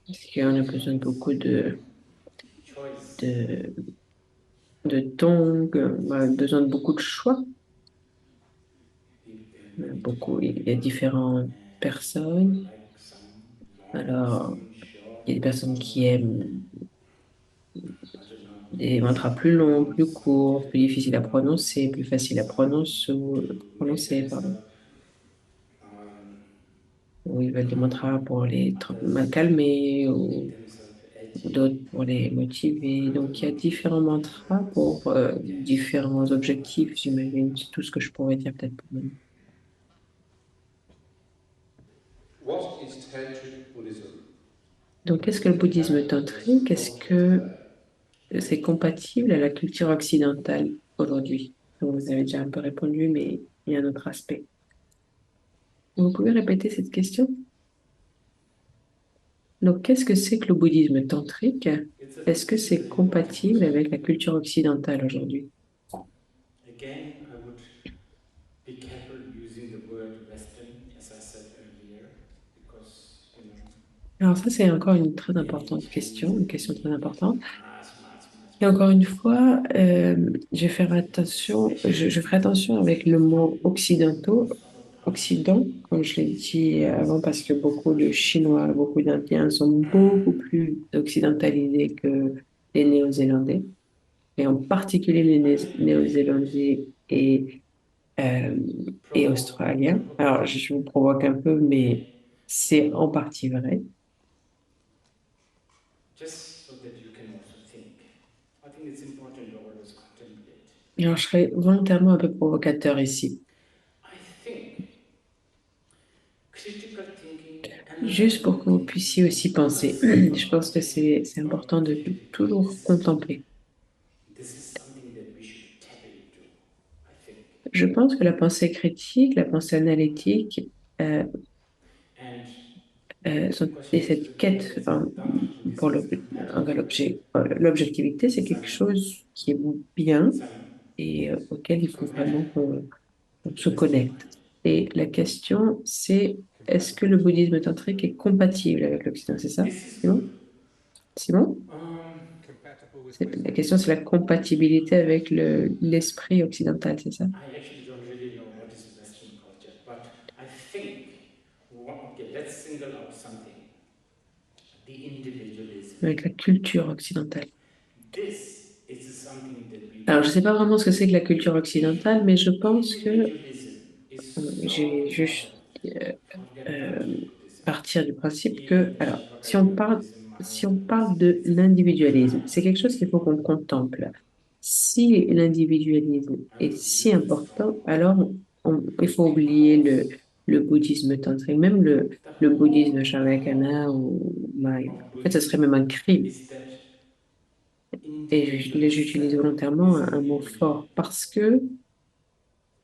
Est-ce qu'on a besoin de beaucoup choice. de, de tongs, on a besoin de beaucoup de choix? Beaucoup, il y a différentes personnes. Like some long, Alors, some short, il y a des personnes some qui aiment I don't know. des mantras plus longs, plus courts, plus difficiles à prononcer, plus faciles à prononcer, pardon. Um, Ou ils veulent des mantras pour les mal calmer ou themselves edgy. d'autres pour les motiver. Donc, il y a différents mantras pour Yes. différents objectifs, j'imagine. C'est tout ce que je pourrais dire peut-être pour maintenant. What is Tantric Buddhism? Donc, qu'est-ce que le bouddhisme tantrique? Est-ce que c'est compatible à la culture occidentale aujourd'hui? Donc, vous avez déjà un peu répondu, mais il y a un autre aspect. Vous pouvez répéter cette question? Donc, qu'est-ce que c'est que le bouddhisme tantrique? Est-ce que c'est compatible avec la culture occidentale aujourd'hui? Again, I would be careful using the word Western, as I said earlier, because Alors ça, c'est encore une très importante question, une question très importante. much. Et encore une fois, je vais faire attention, je ferai attention avec le mot occidentaux, Occident, comme je l'ai dit avant, parce que beaucoup de Chinois, beaucoup d'Indiens sont beaucoup plus occidentalisés que les Néo-Zélandais, et en particulier les Néo-Zélandais et, euh, et australien. Alors, je vous provoque un peu, mais c'est en partie vrai. just so that you can also think. I think it's important to always contemplate. Alors, je serai volontairement un peu provocateur ici, I think critical thinking, juste pour que vous analytical thinking, puissiez aussi penser. Je pense que c'est important de toujours contempler. this is something that we should tap into, I think. Je pense que la pensée critique, la pensée analytique, euh, And et question is cette whether quête is enfin, pour this compatible l'objectivité, c'est quelque with chose qui est bien some et auquel il faut vraiment qu'on se Western connecte. mind? Et la question, c'est est-ce que le Compatible. bouddhisme tantrique est compatible avec l'Occident? C'est ça, This is Simon? good. Simon? Compatible with La Western question, c'est la mind. compatibilité avec l'esprit occidental, c'est ça? I actually don't really know what is Western culture, but I think, okay, let's single out something, the individualism. Avec la culture occidentale. This is something that we Alors, je can ne sais pas do. vraiment ce que c'est que la culture If occidentale, mais je pense que individualism is so j'ai juste important, forget euh, tantric Buddhism, partir du principe even que, the alors, Shavasana Buddhism, si on Mahayana parle Buddhism, de etc. l'individualisme, c'est quelque chose qu'il faut qu'on contemple. Si l'individualisme I'm est si using a strong important, word alors il faut oublier because le bouddhisme tantrique, même the le whole bouddhisme Shavasana ou Mahayana. of En fait, ce Buddhism serait même un crime. is that Et là, individual j'utilise self volontairement is un mot really fort important. parce que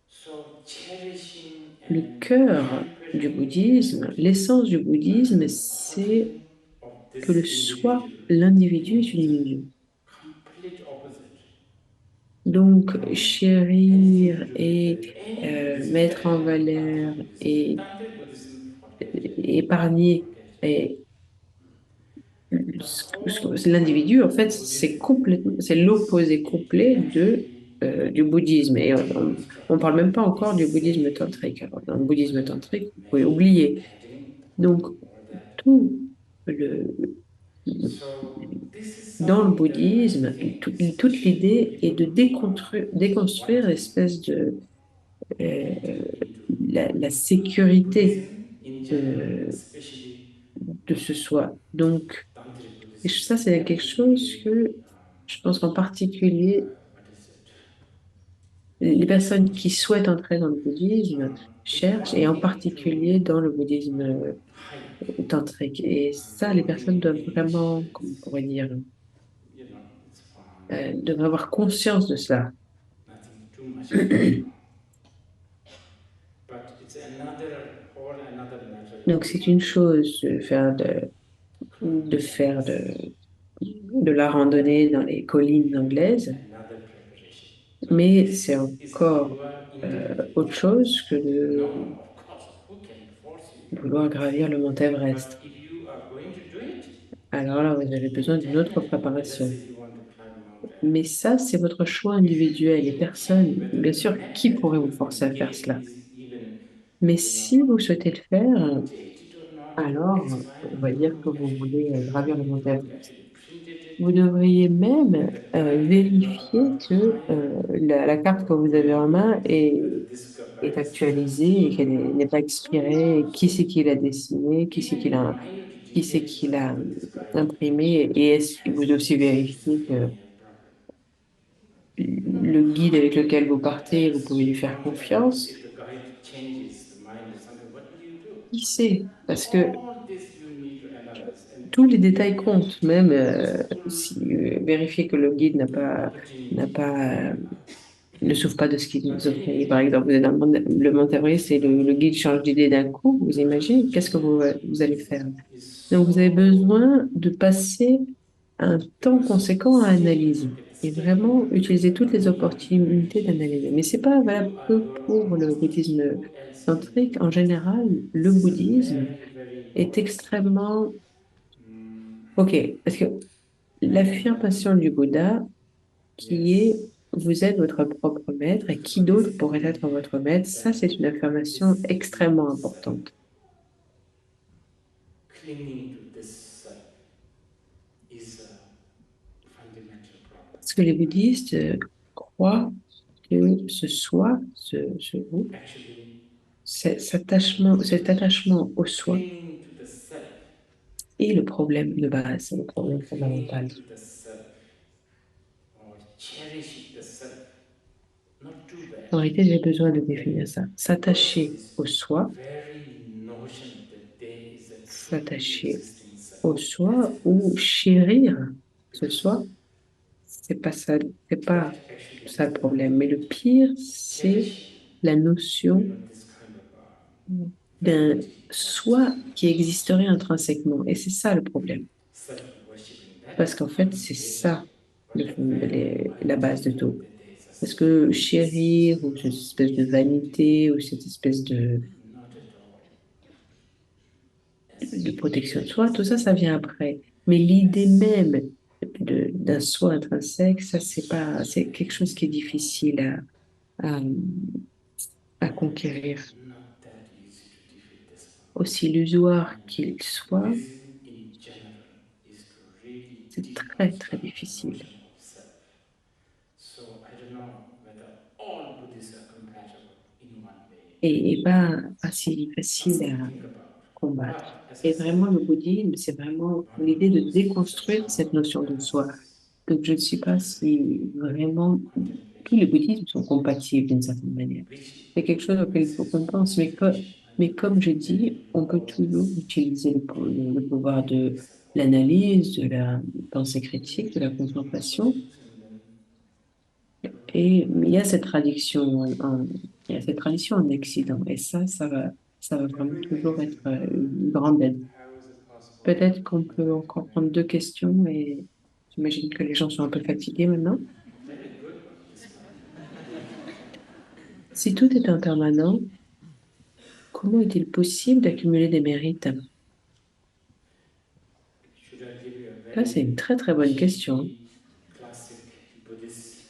So cherishing le and cœur du pampering bouddhisme, l'essence du bouddhisme, and c'est coddling of que le this soi, individual l'individu est means une illusion. complete opposite Donc, from anything to chérir do with et any Buddhism, mettre en especially valeur Tantric Buddhism. et Tantric Buddhism, forget it, épargner forget it. et The whole point l'individu, en of fait, c'est Buddhism complètement, c'est is l'opposé complet actually du bouddhisme. Et on deconstruct, parle même pas encore du bouddhisme dissect tantrique. Alors, dans le bouddhisme whatever tantrique, vous pouvez many oublier. heading Donc, or that. tout le, So this is dans le something that I bouddhisme, think, toute especially for l'idée est people de who are déconstruire wanting l'espèce de euh, entering into la sécurité Buddhism in general, de, especially de ce soi. Donc, Tantric et Buddhism, ça, c'est then quelque it will chose be, que je pense qu'en particulier, what is it? les personnes qui souhaitent entrer dans le bouddhisme It's cherchent, one et en thing to particulier dans le bouddhisme hike, tantrique. Et ça, les personnes walking doivent in vraiment, comment on pourrait dire, you know, it's fun, doivent avoir conscience de cela. nothing too much going on. But it's another whole another matter Donc, if you c'est want une to chose de climb faire Everest, de la randonnée dans les collines anglaises, another preparation. So mais this c'est is your encore individual autre chose que no, de of course, who can force you to do vouloir this? gravir le mont But Everest. if you are going to do it, Alors là, vous avez besoin d'une autre definitely, okay, let's say préparation. you want to climb Mount Mais Everest. ça, c'est votre choix If you individuel. Les intend, personnes, whether bien the sûr, qui method pourrait vous you forcer à can faire give cela? is even, Mais you know, si vous souhaitez le faire, dictate it or not, it's alors, fine. on va You dire don't que vous actually voulez need to do gravir le it. mont You have Everest. actually printed it, Vous devriez même and the guide that you vérifier are que hired la carte que vous avez will en go main with you, whether this est guide is actualisée et trustable qu'elle or n'est not. pas Who expirée, et knows? qui l'a dessiné, Even in minute qui c'est details, qui l'a whether this guide imprimé, et vous has devez aussi any vérifier que schizophrenia problem. You know, le guide avec lequel vous partez, vous pouvez lui faire Mount Everest, confiance. if the guide changes the mind or something, what will you do? Qui sait? Parce que All this you need to analyze, and tous les détails you have to comptent, même take useful si vérifier que le guide n'a opportunity to pas, analyze. ne souffre pas de But schizophrénie. Par anyway, exemple, vous êtes dans le Mont Everest et le guide change d'idée d'un coup, vous imaginez, qu'est-ce que vous allez faire? is Donc, vous avez so besoin de passer un temps because conséquent à sitting, analyser okay, et staying vraiment under the utiliser toutes les Mahavira opportunités d'analyser. initiates, Mais c'est pas valable you are que your pour own le master. bouddhisme Who else can do tantrique. En it? général, le This is a bouddhisme very, very est important thing. extrêmement... Mm, OK, parce que and l'affirmation du Bouddha qui est yes, vous êtes votre propre maître et qui so d'autre this is pourrait être something votre maître, ça that c'est une affirmation this extrêmement self, importante. clinging to this self, is a fundamental problem. Parce que les bouddhistes croient que ce soi, vous, cet attachement au soi est le problème de base, c'est le problème fondamental. clinging to the self or cherishing the self, not too bad. En réalité, j'ai besoin de définir ça. What's S'attacher this au soi, very notion that there is a truly s'attacher existing self? au soi ou chérir ce soi, c'est pas That actually ça is le the problème. Mais le pire, c'est cherishing, la notion this kind of d'un vanity or soi qui existerait intrinsèquement. Et c'est ça le problème. self-worshipping. That Parce qu'en fait, c'est is ça what I value. la I base just de know tout. that there is a Parce self. que chérir, ou cette espèce de vanité, ou cette espèce Not at all. de protection de soi, tout ça, ça vient après. Mais l'idée même d'un soi intrinsèque, ça, c'est quelque chose qui est difficile à, à conquérir. Not that easy to defeat this one. Aussi illusoire qu'il soit, This in general is to really c'est très, très deconstruct the difficile. notion of self. So I don't know whether all Buddhists are compatible in one way. Et pas si facile Something to à think about. combattre. But as I Et said, vraiment, le bouddhisme, c'est vraiment one l'idée de goes to the déconstruire cette Dhamma notion de soi. as Donc, je ne sais pas si vraiment tous les contemplation, bouddhismes sont compatibles d'une certaine manière. which C'est quelque chose auquel il faut qu'on pense. Mais comme je dis, on peut toujours utiliser le pouvoir de l'analyse, de la pensée critique, de la contemplation. Et il y a cette il y a cette tradition en Occident. Et ça va vraiment toujours être une grande aide. How is it possible Peut-être qu'on for peut you encore to prendre deux questions et j'imagine que les gens sont un peu fatigués maintenant. very good one, this one. Si tout est impermanent, comment est-il possible d'accumuler des mérites? Should I give you a Ça, c'est very une très très bonne question. cheeky, classic Buddhist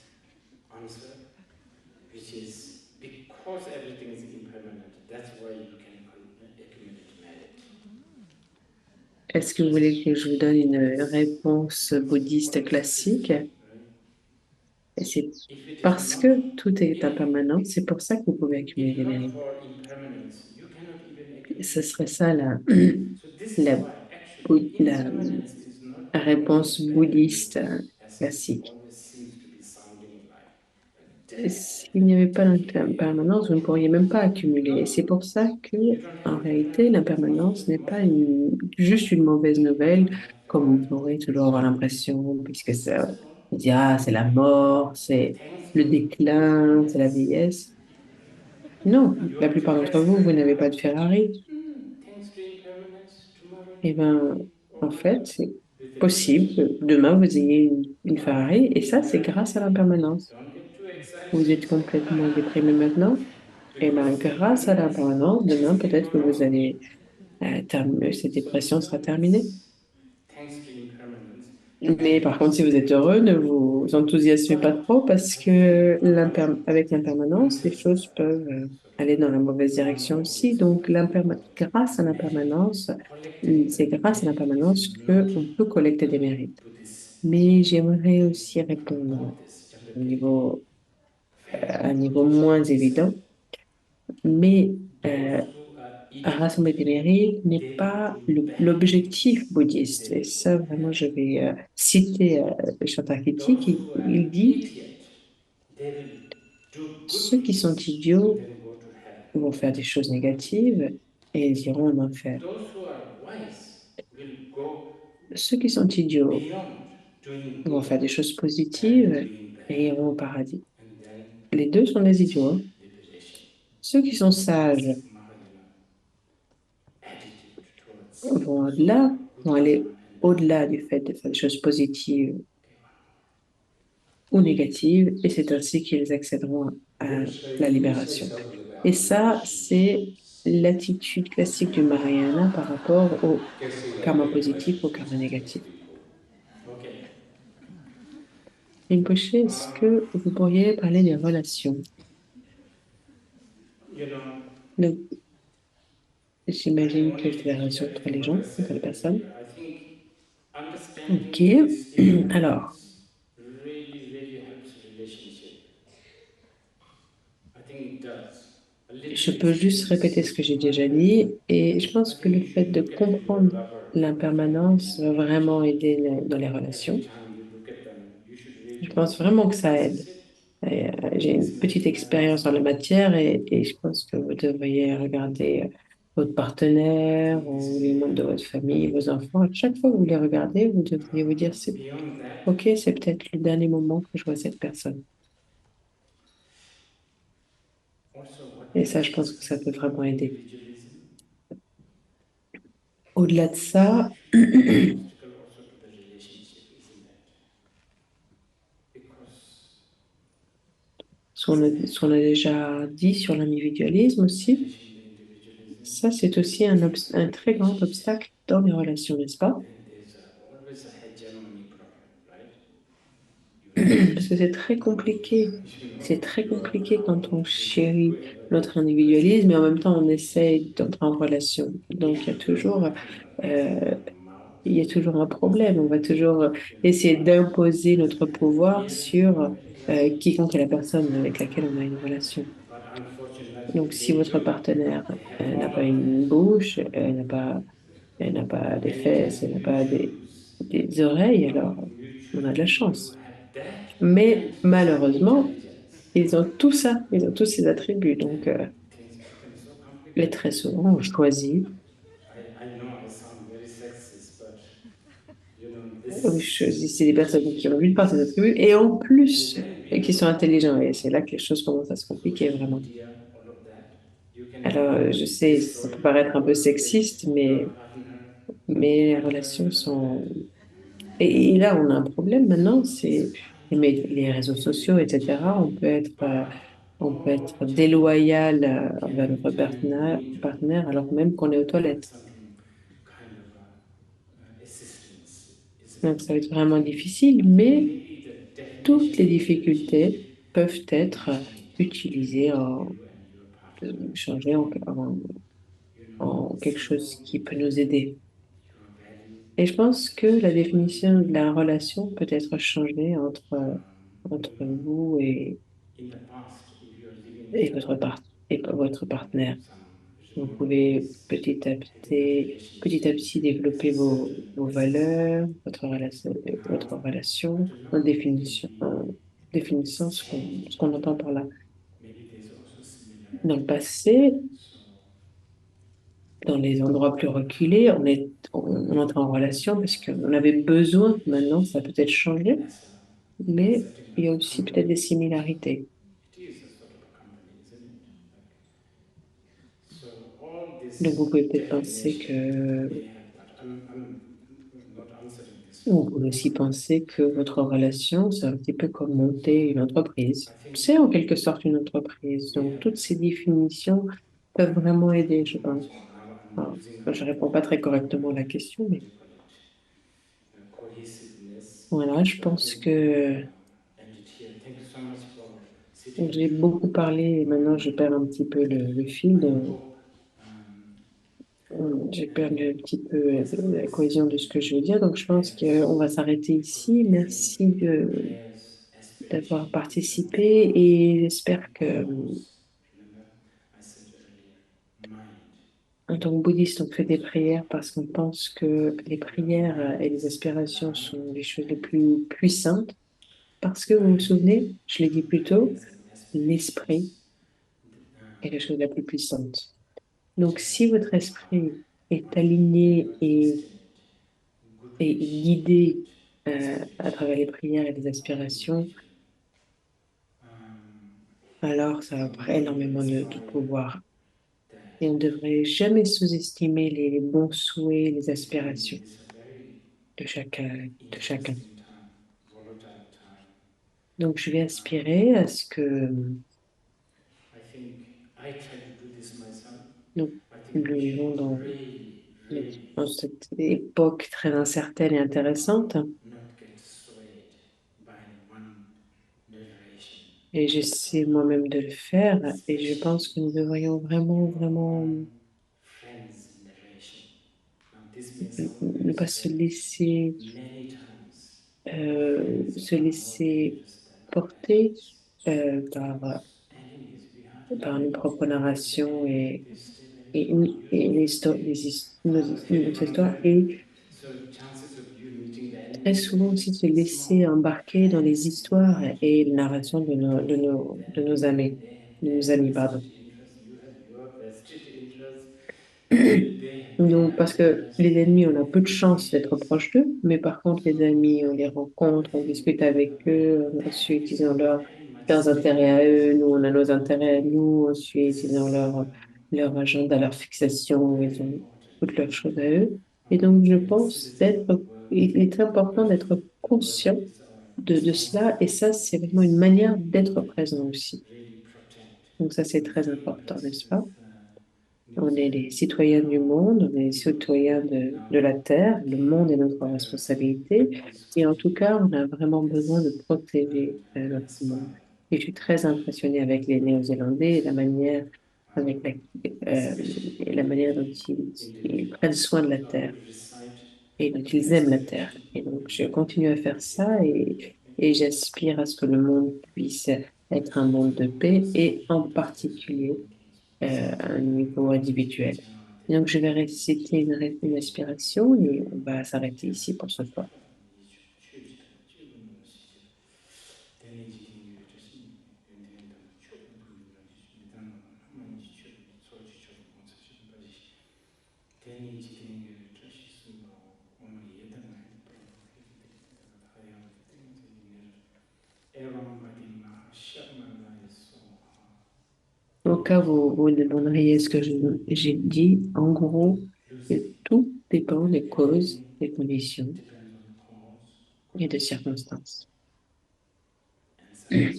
answer, which is because everything is impermanent, that's why you can accumulate merit. Est-ce que vous voulez que je vous donne une réponse bouddhiste classique? Right? Et c'est If it is parce not, que tout est yeah, impermanent, c'est pour ça que vous pouvez accumuler if des not mérites. for impermanence, you cannot even Ce accumulate. serait ça So this is la, why actually la impermanence is not réponse as bad bouddhiste news as it classique. always seems to be sounding like. Death, S'il n'y avait pas decay, l'impermanence, vous ne pourriez même pas accumuler. Et c'est pour ça que, you don't en have réalité, l'impermanence n'est pas juste une mauvaise nouvelle, comme on pourrait toujours avoir l'impression, puisque ça, on dit, ah, c'est la mort, c'est thanks le to déclin, c'est la impermanence. vieillesse. Non, Your la plupart d'entre parents vous, vous will n'avez have, pas de Ferrari. thanks to impermanence, tomorrow Eh you will bien, be en fait, overjoyed c'est with the possible liberation. que demain, vous ayez une But Ferrari, et ça, when you c'est are grâce à happy, l'impermanence. don't get too excited Vous êtes and say, complètement déprimé maintenant, et bien, because grâce à impermanence l'impermanence, demain, is peut-être que vous temporal. allez, cette So dépression sera terminée. impermanence, thanks to impermanence, Mais par contre, si vous êtes heureux, ne vous enthousiasmez pas trop parce que avec l'impermanence, les choses peuvent aller dans la mauvaise direction aussi. Donc, grâce à l'impermanence, collecting c'est grâce à l'impermanence is not qu'on peut collecter des mérites. Buddhist. Mais j'aimerais aussi répondre About this, au Chandrakirti, à very un good niveau quotation. moins He said, évident. Mais those who are rassembler des idiotic, mérites n'est they will pas do bad l'objectif things, bouddhiste. they Et will go ça, to vraiment, je hell. vais citer Chandrakirti Those qui who are il dit, idiot, they will do good ceux qui sont things and idiots then go to hell. vont faire des choses négatives et ils iront en enfer. Those who are wise will go Ceux qui sont idiots beyond doing vont good faire des choses and positives doing et bad, iront au paradis. and then Les deux sont des idiots, hein. achieve liberation. Ceux qui sont sages That's Mahayana attitude towards vont so au-delà, vont aller Buddhism and au-delà du fait de faire des choses positives ou négatives, et c'est ainsi qu'ils accéderont à Rinpoche, la can you say libération. something Et about ça, c'est relationships? l'attitude classique du Mahayana par rapport au Guessing that karma their positif, au relationships karma between négatif. people. Okay. Rinpoche, est-ce que vous pourriez parler des relations? You know, Donc, I can j'imagine que only c'est la repeat relation entre les what gens, I entre les said personnes. earlier. I think Ok, understanding this alors, impermanence really, really helps relationship. Je peux juste répéter ce que j'ai déjà minor, dit et je pense que le you fait de should get your comprendre lover l'impermanence va vraiment aider dans les every relations. time you look at them. You should Je really pense vraiment que ça assess aide. it. Et, j'ai This une might petite be my expérience en answer. la matière et je pense que vous devriez regarder votre I partenaire think this ou is les the membres de votre famille, vos enfants. Chaque fois que vous les regardez, vous devriez vous dire, c'est beyond that. OK, c'est peut-être le dernier moment que je vois cette personne. Also, what Et ça, je pense que ça makes peut vraiment aider. individualism Au-delà de ça, should be an obstacle also to the relationship, isn't it? Because ce qu'on a déjà dit sur l'individualisme aussi, establishing the individualism, ça, c'est aussi un très grand relationships, obstacle dans les relations, n'est-ce pas? then there's always a hegemony problem, right? You have, Parce que c'est très compliqué. C'est très you are compliqué quand on competing chérit whoever notre the person individualisme et en même temps on is. essaye d'entrer en relation. Donc euh, Mouth, il y a toujours un problème. On va toujours essayer pass, d'imposer notre and pouvoir yes, sur yes. quiconque est la personne avec laquelle on a une relation. But unfortunately, Donc si votre partenaire they have n'a all pas of une that. bouche, elle n'a pas des Many fesses, times elle n'a you pas choose des oreilles, alors on a de la to chance. have that Mais and some malheureusement, intelligence. ils ont tout ça, ils ont tous ces attributs. Donc, Things become so et complicated. très souvent, on choisit. I know I sound very sexist, but Vous this choisissez des personnes qui ont relationship d'une part ces is, attributs et en and plus then qui sont beyond intelligents. Et c'est là que les choses commencent à se compliquer social vraiment. media, all of that, you can Alors, je sais, ça destroy peut paraître un peu your, sexiste, your partner, mais les whatever, relations sont... Et là, on a un problème maintenant, c'est les réseaux sociaux, etc. but On peut all être gentlemen déloyal envers can notre chime in to partenaire alors même qu'on est aux provide toilettes. some kind of assistance, isn't Donc, it? ça va être vraiment difficile, mais Maybe the toutes definition les of relationship difficultés peuvent être can change utilisées between you and your partner. changées en quelque chose qui peut nous aider. Your value, Et je pense que la définition de la relation peut être changée entre vous in the past, if you are living et with et votre partenaire. some Vous remote pouvez place, having a petit à relationship petit has a développer certain vos necessity. valeurs, votre Now, relation but now it can be en définissant ce qu'on entend par là. maybe there's also Dans le similarity. passé, So dans les endroits plus reculés, on entrait en relation parce qu'on avait besoin. Maintenant, ça a peut-être changé, as a mais setting il y a up a aussi peut-être company, des similarités. it is a sort of a company, isn't it? So all Donc, vous this pouvez peut-être penser definition que, may have, but I'm not answering this vous pouvez aussi penser que votre relation, c'est un petit peu comme monter une I entreprise. think C'est en quelque sorte une entreprise. we Donc, have toutes ces définitions peuvent vraiment aider, je too much. pense. Now I'm Alors, losing je réponds pas très correctement à la question, what mais do you call it? Cohesiveness. voilà, je So I pense think que end it here. Thank you so much for donc, sitting j'ai beaucoup parlé et maintenant je perds un petit peu le fil. I hope J'ai perdu un petit peu as la always cohésion de ce que je veux dire. Donc, je pense prayers, qu'on va s'arrêter good ici. living, Merci prayers, d'avoir aspiration, participé remember heart, et j'espère of que, course, remember I said earlier, mind, en tant que bouddhiste, on fait des also prières powerful. parce qu'on pense que But les if your prières mind et les is aspirations aligned, sont les choses les plus puissantes. Parce que vous vous mind, souvenez, je l'ai dit plus tôt, prayers and l'esprit aspirations, est la chose la plus puissante. which Donc, si is votre are, esprit est very aligné well destined, good et wish guidé and à aspiration travers les prières et les of the aspirations, individual. Um, alors ça va so avoir may you énormément de aspire pouvoir. that Et on ne devrait jamais sous-estimer les bons souhaits, les in aspirations this very de chacun. interesting time, volatile time, Donc, je vais aspirer à ce que I think I try to do this myself. nous, I think nous we vivons should really, really dans cette époque très incertaine et intéressante. not get swayed by one narration. Et j'essaie moi-même de le faire. Et je pense que nous devrions vraiment One friend's narration. Now this may sound ne very pas se strange. laisser, Many times our euh, friends se are more laisser dangerous than our porter enemies. par Enemies, we heard par nos propres narrations et, et notre histoire, et très souvent aussi se laisser embarquer dans les histoires et les narrations de nos amis, pardon. Non, parce que les ennemis, on a peu de chance d'être proche d'eux, mais par contre, les amis, on les rencontre, on discute avec eux, ensuite, ils ont leurs intérêts à eux, nous, on a nos intérêts à nous, ensuite, ils ont leur agenda, leur fixation, ils ont toutes leurs choses à eux. Et donc, je pense il est important d'être conscient de cela, et ça, c'est vraiment une manière d'être présent aussi. Donc, ça, c'est très important, n'est-ce pas? On est les citoyens du monde, on est les citoyens de la Terre. Le monde est notre responsabilité. Et en tout cas, on a vraiment besoin de protéger notre monde. Et je suis très impressionnée avec les Néo-Zélandais et avec la manière dont ils prennent soin de la Terre et dont ils aiment la Terre. Et donc, je continue à faire ça et j'aspire à ce que le monde puisse être un monde de paix et en particulier à un niveau individuel. Et donc, je vais réciter une aspiration et on va s'arrêter ici pour ce soir. Au cas où vous vous demanderiez ce que j'ai dit, en gros, que tout dépend des causes, des conditions et des circonstances. Et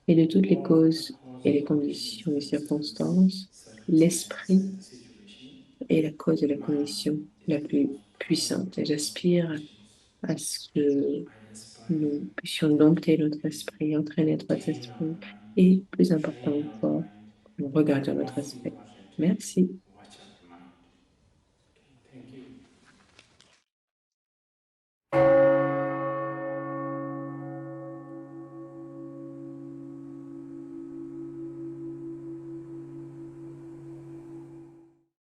de toutes les causes et les conditions et circonstances, l'esprit est la cause et la condition la plus puissante. Et j'aspire à ce que nous puissions dompter notre esprit, entraîner notre esprit et, plus important encore, nous regardions notre esprit. Merci.